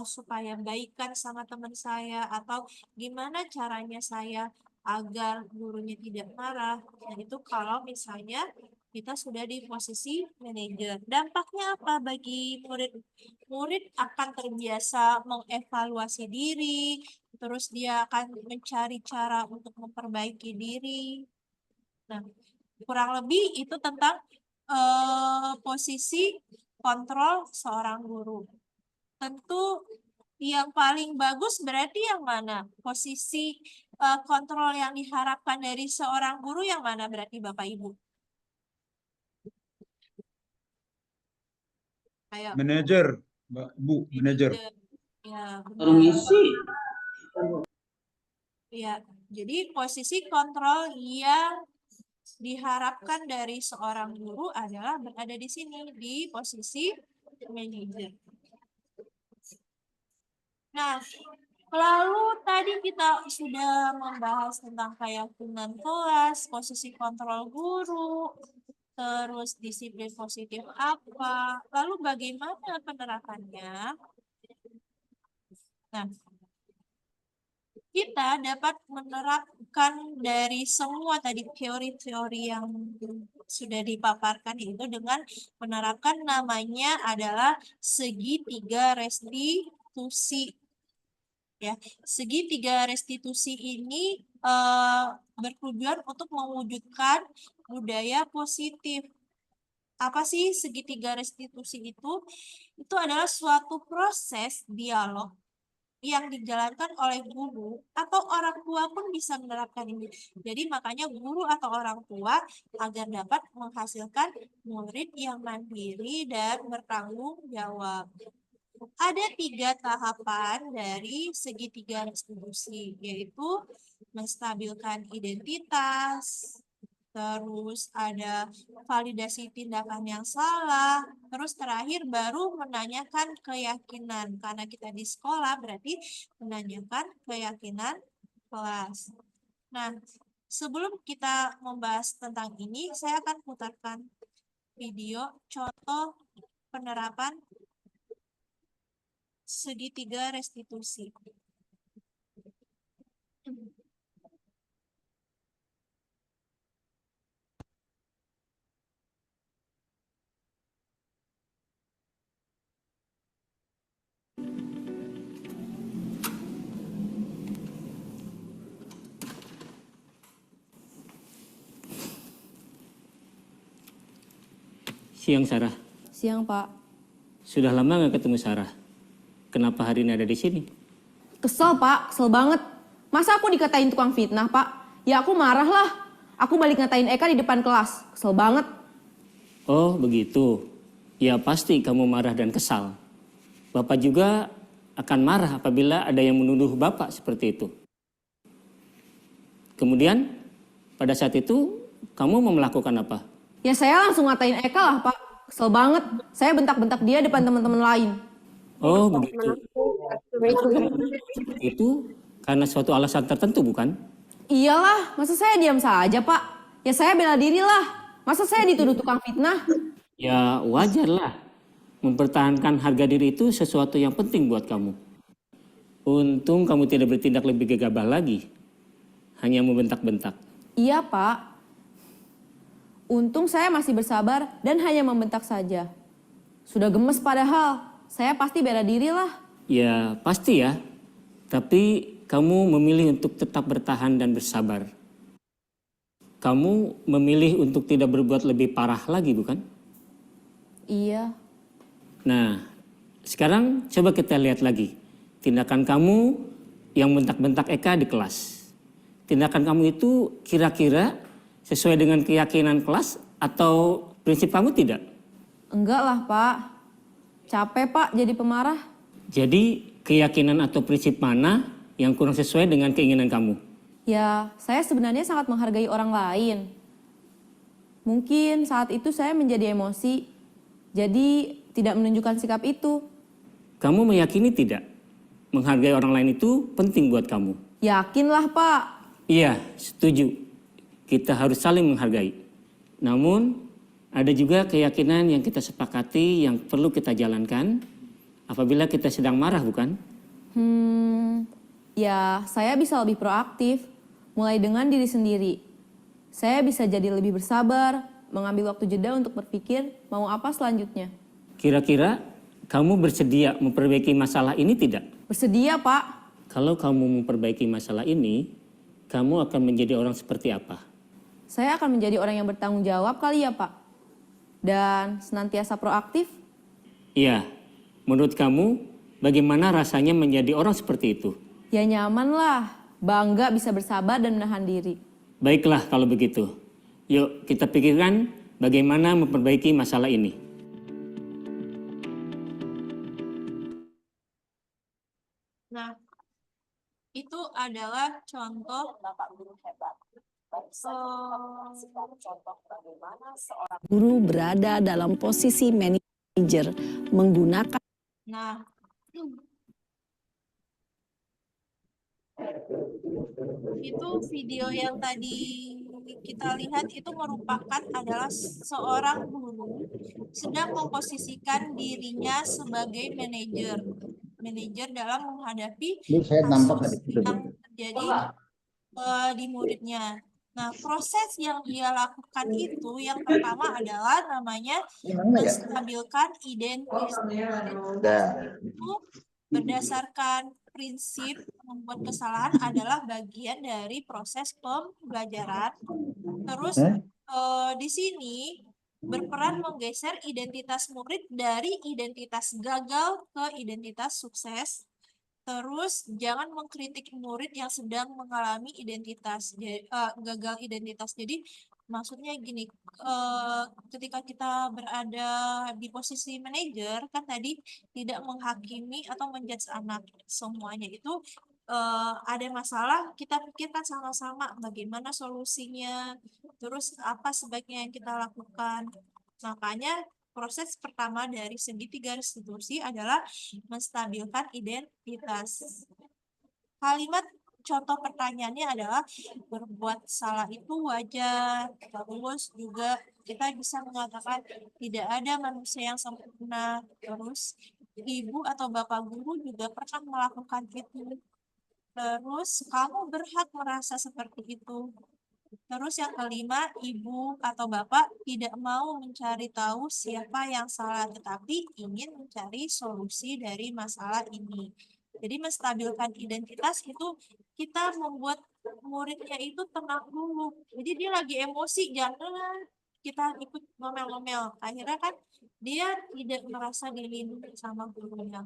supaya baikan sama teman saya, atau gimana caranya saya agar gurunya tidak marah. Nah, itu kalau misalnya kita sudah di posisi manajer. Dampaknya apa bagi murid? Murid akan terbiasa mengevaluasi diri, terus dia akan mencari cara untuk memperbaiki diri. Nah, kurang lebih itu tentang posisi kontrol seorang guru. Tentu yang paling bagus berarti yang mana? Posisi kontrol yang diharapkan dari seorang guru yang mana berarti Bapak Ibu? Ayo. Manajer, Mbak Bu, manajer. Ya, benar. Ya, jadi posisi kontrol yang diharapkan dari seorang guru adalah berada di sini, di posisi manajer. Nah, lalu tadi kita sudah membahas tentang keyakinan kelas, posisi kontrol guru, terus disiplin positif apa, lalu bagaimana penerapannya? Nah, kita dapat menerapkan dari semua tadi teori-teori yang sudah dipaparkan itu dengan menerapkan namanya adalah segitiga restitusi. Ya, segitiga restitusi ini bertujuan untuk mewujudkan budaya positif. Apa sih segitiga restitusi itu? Itu adalah suatu proses dialog yang dijalankan oleh guru atau orang tua pun bisa menerapkan ini. Jadi makanya guru atau orang tua agar dapat menghasilkan murid yang mandiri dan bertanggung jawab. Ada 3 tahapan dari segitiga restitusi, yaitu menstabilkan identitas, terus ada validasi tindakan yang salah, terus terakhir baru menanyakan keyakinan. Karena kita di sekolah berarti menanyakan keyakinan kelas. Nah, sebelum kita membahas tentang ini, saya akan putarkan video contoh penerapan segitiga restitusi. Siang, Sarah. Siang, Pak. Sudah lama nggak ketemu Sarah. Kenapa hari ini ada di sini? Kesel, Pak. Kesel banget. Masa aku dikatain tukang fitnah, Pak? Ya aku marah lah. Aku balik ngatain Eka di depan kelas. Kesel banget. Oh, begitu. Ya pasti kamu marah dan kesal. Bapak juga akan marah apabila ada yang menuduh Bapak seperti itu. Kemudian, pada saat itu, kamu mau melakukan apa? Ya saya langsung ngatain Eka lah, Pak. Kesel banget. Saya bentak-bentak dia depan teman-teman lain. Oh, begitu. Itu karena suatu alasan tertentu, bukan? Iyalah, masa saya diam saja, Pak? Ya saya bela diri lah. Masa saya dituduh tukang fitnah? Ya wajar lah. Mempertahankan harga diri itu sesuatu yang penting buat kamu. Untung kamu tidak bertindak lebih gegabah lagi. Hanya membentak-bentak. Iya, Pak. Untung saya masih bersabar dan hanya membentak saja. Sudah gemes padahal. Saya pasti bela diri lah. Ya pasti ya. Tapi kamu memilih untuk tetap bertahan dan bersabar. Kamu memilih untuk tidak berbuat lebih parah lagi, bukan? Iya. Nah, sekarang coba kita lihat lagi. Tindakan kamu yang bentak-bentak Eka di kelas. tindakan kamu itu kira-kira sesuai dengan keyakinan kelas atau prinsip kamu tidak? Enggak lah, Pak. Capek, Pak, jadi pemarah. Jadi keyakinan atau prinsip mana yang kurang sesuai dengan keinginan kamu? Ya, saya sebenarnya sangat menghargai orang lain. Mungkin saat itu saya menjadi emosi, jadi tidak menunjukkan sikap itu. Kamu meyakini tidak? Menghargai orang lain itu penting buat kamu. Yakinlah, Pak. Iya, setuju. Kita harus saling menghargai. Namun, ada juga keyakinan yang kita sepakati yang perlu kita jalankan apabila kita sedang marah, bukan? Ya, saya bisa lebih proaktif, mulai dengan diri sendiri. Saya bisa jadi lebih bersabar, mengambil waktu jeda untuk berpikir mau apa selanjutnya. Kira-kira kamu bersedia memperbaiki masalah ini tidak? Bersedia, Pak. Kalau kamu memperbaiki masalah ini, kamu akan menjadi orang seperti apa? Saya akan menjadi orang yang bertanggung jawab kali ya, Pak. Dan senantiasa proaktif. Iya, menurut kamu bagaimana rasanya menjadi orang seperti itu? Ya nyaman lah, bangga bisa bersabar dan menahan diri. Baiklah kalau begitu. Yuk kita pikirkan bagaimana memperbaiki masalah ini. Nah, itu adalah contoh Bapak Guru hebat. Guru berada dalam posisi manajer menggunakan. Nah, itu video yang tadi kita lihat itu merupakan adalah seorang guru sedang memposisikan dirinya sebagai manajer dalam menghadapi kasus yang terjadi di muridnya. Nah, proses yang dia lakukan itu yang pertama adalah namanya menstabilkan identitas. Itu berdasarkan prinsip membuat kesalahan adalah bagian dari proses pembelajaran. Terus di sini berperan menggeser identitas murid dari identitas gagal ke identitas sukses. Terus jangan mengkritik murid yang sedang mengalami gagal identitas. Jadi maksudnya gini, ketika kita berada di posisi manajer kan tadi tidak menghakimi atau menjudge anak, semuanya itu ada masalah kita pikirkan sama-sama bagaimana solusinya, terus apa sebaiknya yang kita lakukan. Makanya proses pertama dari segitiga restitusi adalah menstabilkan identitas. Kalimat contoh pertanyaannya adalah berbuat salah itu wajar. Terus juga kita bisa mengatakan tidak ada manusia yang sempurna. Terus ibu atau bapak guru juga pernah melakukan itu. Terus kamu berhak merasa seperti itu. Terus yang kelima, ibu atau bapak tidak mau mencari tahu siapa yang salah, tetapi ingin mencari solusi dari masalah ini. Jadi menstabilkan identitas itu kita membuat muridnya itu tenang dulu. Jadi dia lagi emosi, jangan kita ikut ngomel-ngomel. Akhirnya kan dia tidak merasa dilindungi sama gurunya.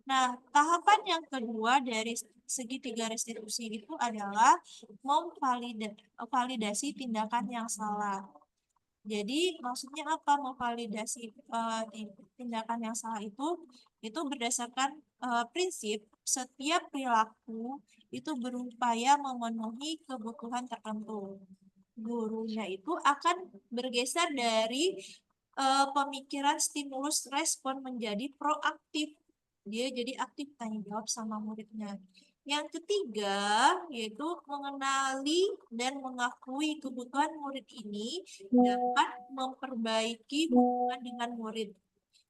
Nah, tahapan yang kedua dari segitiga restitusi itu adalah memvalidasi tindakan yang salah. Jadi maksudnya apa memvalidasi tindakan yang salah itu berdasarkan prinsip setiap perilaku itu berupaya memenuhi kebutuhan tertentu. Gurunya itu akan bergeser dari pemikiran stimulus respon menjadi proaktif. Dia jadi aktif tanya jawab sama muridnya. Yang ketiga, yaitu mengenali dan mengakui kebutuhan murid ini dapat memperbaiki hubungan dengan murid.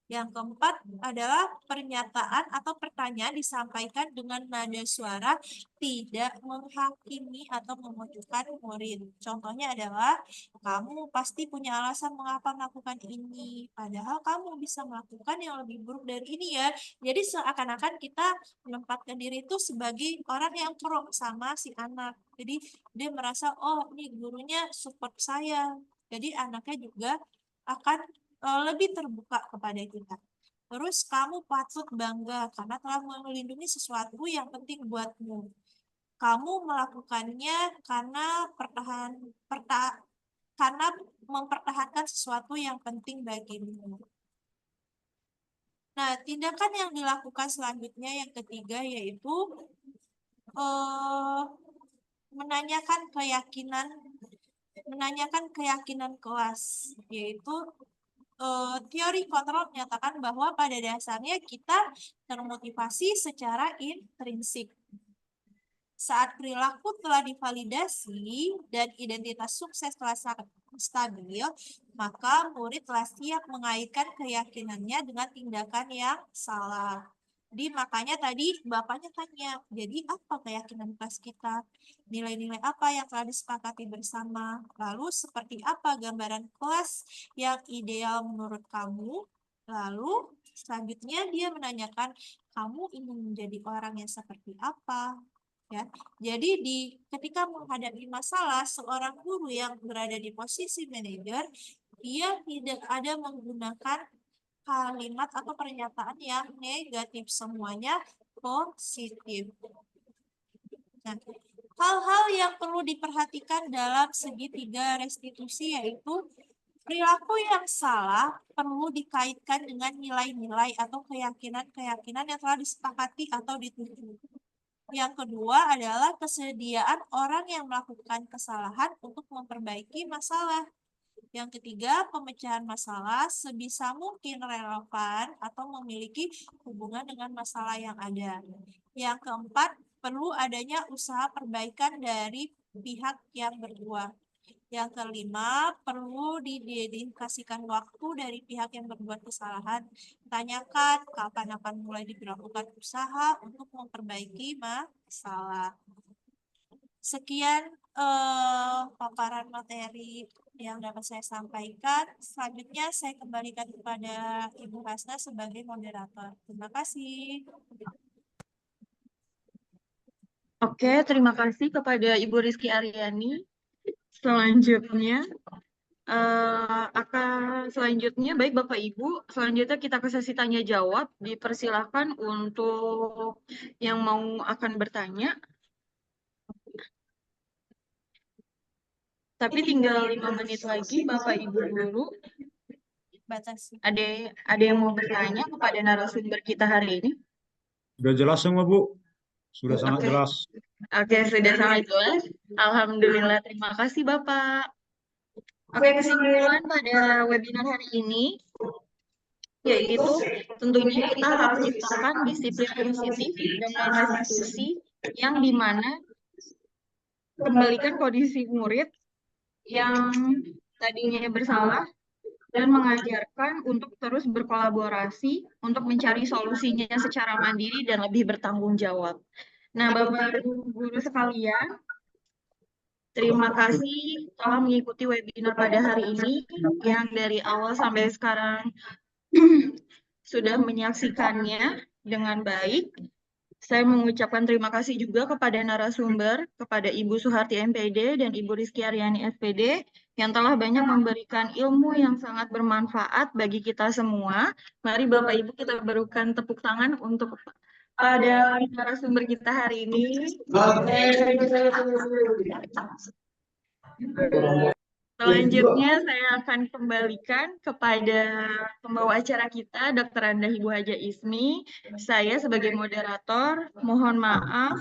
Yang keempat adalah pernyataan atau pertanyaan disampaikan dengan nada suara tidak menghakimi atau memojokkan murid. Contohnya adalah, kamu pasti punya alasan mengapa melakukan ini, padahal kamu bisa melakukan yang lebih buruk dari ini ya. Jadi seakan-akan kita menempatkan diri itu sebagai orang yang pro sama si anak. Jadi dia merasa, oh ini gurunya support saya. Jadi anaknya juga akan lebih terbuka kepada kita. Terus kamu patut bangga karena telah melindungi sesuatu yang penting buatmu. kamu melakukannya karena karena mempertahankan sesuatu yang penting bagimu. Nah, tindakan yang dilakukan selanjutnya yang ketiga yaitu menanyakan keyakinan kelas, yaitu teori kontrol menyatakan bahwa pada dasarnya kita termotivasi secara intrinsik. Saat perilaku telah divalidasi dan identitas sukses telah stabil, maka murid telah siap mengaitkan keyakinannya dengan tindakan yang salah. Jadi makanya tadi Bapaknya tanya, jadi apa keyakinan kelas kita? Nilai-nilai apa yang telah disepakati bersama? Lalu seperti apa gambaran kelas yang ideal menurut kamu? Lalu selanjutnya dia menanyakan, kamu ingin menjadi orang yang seperti apa? Ya, jadi ketika menghadapi masalah, seorang guru yang berada di posisi manajer, dia tidak ada menggunakan kalimat atau pernyataan yang negatif, semuanya positif. Nah, hal-hal yang perlu diperhatikan dalam segitiga restitusi yaitu perilaku yang salah perlu dikaitkan dengan nilai-nilai atau keyakinan-keyakinan yang telah disepakati atau dituju. Yang kedua adalah kesediaan orang yang melakukan kesalahan untuk memperbaiki masalah. Yang ketiga, pemecahan masalah sebisa mungkin relevan atau memiliki hubungan dengan masalah yang ada. Yang keempat, perlu adanya usaha perbaikan dari pihak yang berdua. Yang kelima, perlu didedikasikan waktu dari pihak yang berbuat kesalahan. Tanyakan kapan akan mulai diberlakukan usaha untuk memperbaiki masalah. Sekian paparan materi yang dapat saya sampaikan. Selanjutnya saya kembalikan kepada Ibu Hasna sebagai moderator. Terima kasih. Oke, terima kasih kepada Ibu Rizky Aryani. Selanjutnya, baik Bapak Ibu, selanjutnya kita ke sesi tanya jawab. Dipersilakan untuk yang mau akan bertanya. Tapi tinggal 5 menit lagi, Bapak Ibu Guru. Batasi. Ada yang mau bertanya kepada narasumber kita hari ini? Sudah jelas semua, Bu. Sudah sangat Oke. jelas. Oke, sudah sangat jelas. Alhamdulillah, terima kasih Bapak. Oke, kesimpulan pada webinar hari ini, yaitu tentunya kita harus menciptakan disiplin positif dengan restitusi yang dimana kembalikan kondisi murid yang tadinya bersalah dan mengajarkan untuk terus berkolaborasi untuk mencari solusinya secara mandiri dan lebih bertanggung jawab. Nah, Bapak Ibu guru sekalian, terima kasih telah mengikuti webinar pada hari ini yang dari awal sampai sekarang sudah menyaksikannya dengan baik. Saya mengucapkan terima kasih juga kepada narasumber, kepada Ibu Suharti MPD dan Ibu Rizky Aryani SPD yang telah banyak memberikan ilmu yang sangat bermanfaat bagi kita semua. Mari Bapak Ibu kita berikan tepuk tangan untuk pada narasumber kita hari ini. Selanjutnya saya akan kembalikan kepada pembawa acara kita, Dr. Anda Ibu Haja Ismi. Saya sebagai moderator, mohon maaf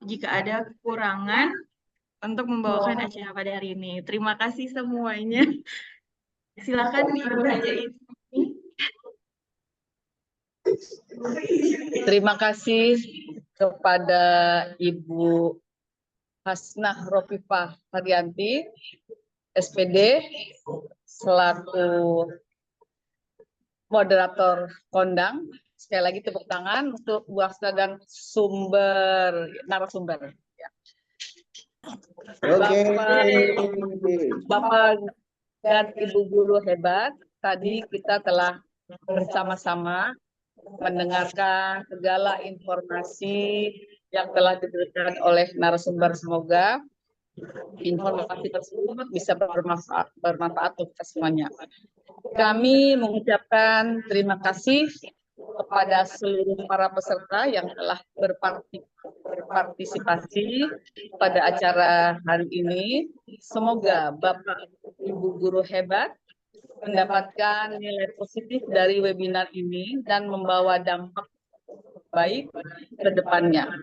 jika ada kekurangan untuk membawakan acara pada hari ini. Terima kasih semuanya. Silakan Ibu Haja Ismi. Terima kasih kepada Ibu Hasnah Rofifah Haryanti, SPD, selaku moderator kondang. Sekali lagi tepuk tangan untuk Bu Hasnah dan narasumber. Ya. Bapak dan Ibu guru hebat, tadi kita telah bersama-sama mendengarkan segala informasi yang telah diberikan oleh narasumber. Semoga informasi tersebut bisa bermanfaat untuk kita semuanya. Kami mengucapkan terima kasih kepada seluruh para peserta yang telah berpartisipasi berpartisipasi pada acara hari ini. Semoga Bapak Ibu guru hebat mendapatkan nilai positif dari webinar ini dan membawa dampak baik ke depannya.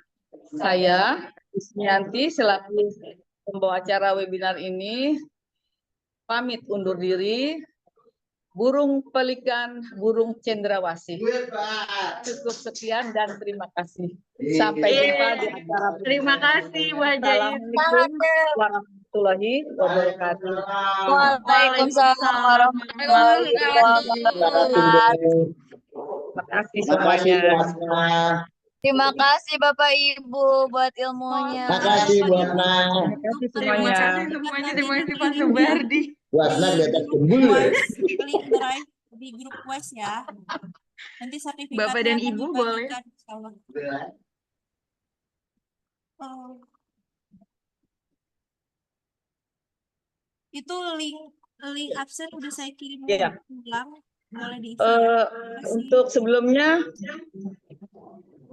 Saya, Ismianti, selaku pembawa acara webinar ini, pamit undur diri. Burung pelikan, burung cendrawasih. Cukup sekian dan terima kasih. Sampai jumpa di acara berikutnya. Terima kasih Bu Haja Is. Assalamualaikum warahmatullahi wabarakatuh. Waalaikumsalam warahmatullahi wabarakatuh. Terima kasih semuanya. Terima kasih Bapak Ibu buat ilmunya. Makasih Bu Asna. Terima kasih semuanya. Terima kasih Pak Subardi. Bu Asna kelihatan gembul. Link drive di grup Wise ya. Nanti sertifikatnya Bapak dan akan Ibu boleh. dibagikan, insyaallah. Oh. Itu link absen udah saya kirim Iya. ulang, boleh diisi. Terima kasih. Untuk sebelumnya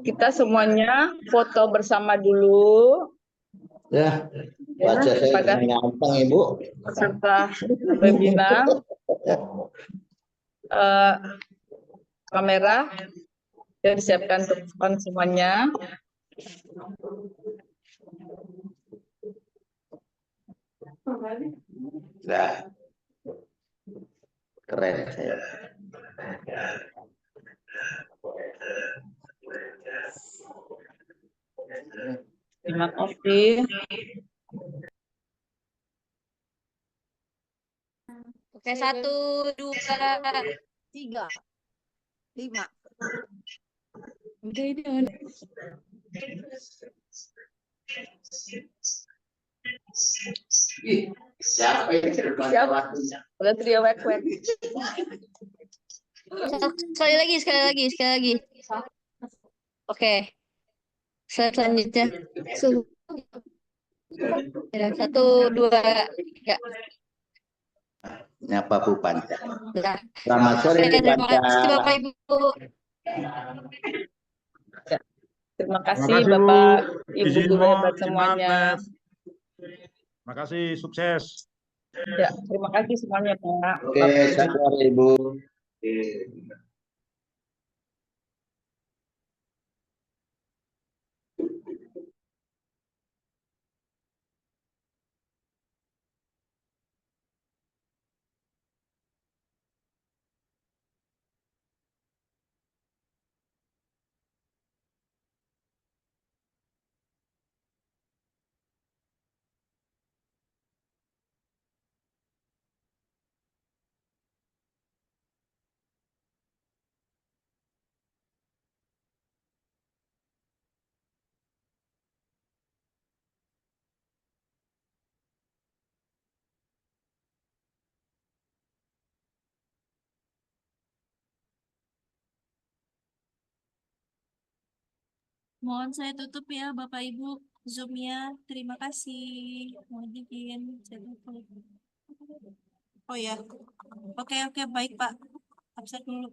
kita semuanya foto bersama dulu Ya, ya, wajah saya pada gampang Ibu. peserta webinar. Kamera yang disiapkan untuk semuanya. Nah, keren saya. Terima kasih. Oke, 1, 2, 3, 5. Udah ini. Siapa ini? Siapa? Udah trio wek-wek. Sekali lagi. Oke. Selanjutnya. Suhu. Ya, 1, 2, 3. Nyapa Bu Panca. Nah. Selamat sore Bu Terima Panca. kasih Bapak Ibu. Terima kasih kasih, Bu. Bapak Ibu Izin guru mohon, hebat izin semuanya. maaf, Terima kasih, sukses. Ya, terima kasih semuanya Pak. Oke, selamat Ibu. Mohon saya tutup ya Bapak Ibu Zoom-nya. Terima kasih. Mohon izin saya tutup. Oh ya. Oke, baik Pak. Absen dulu.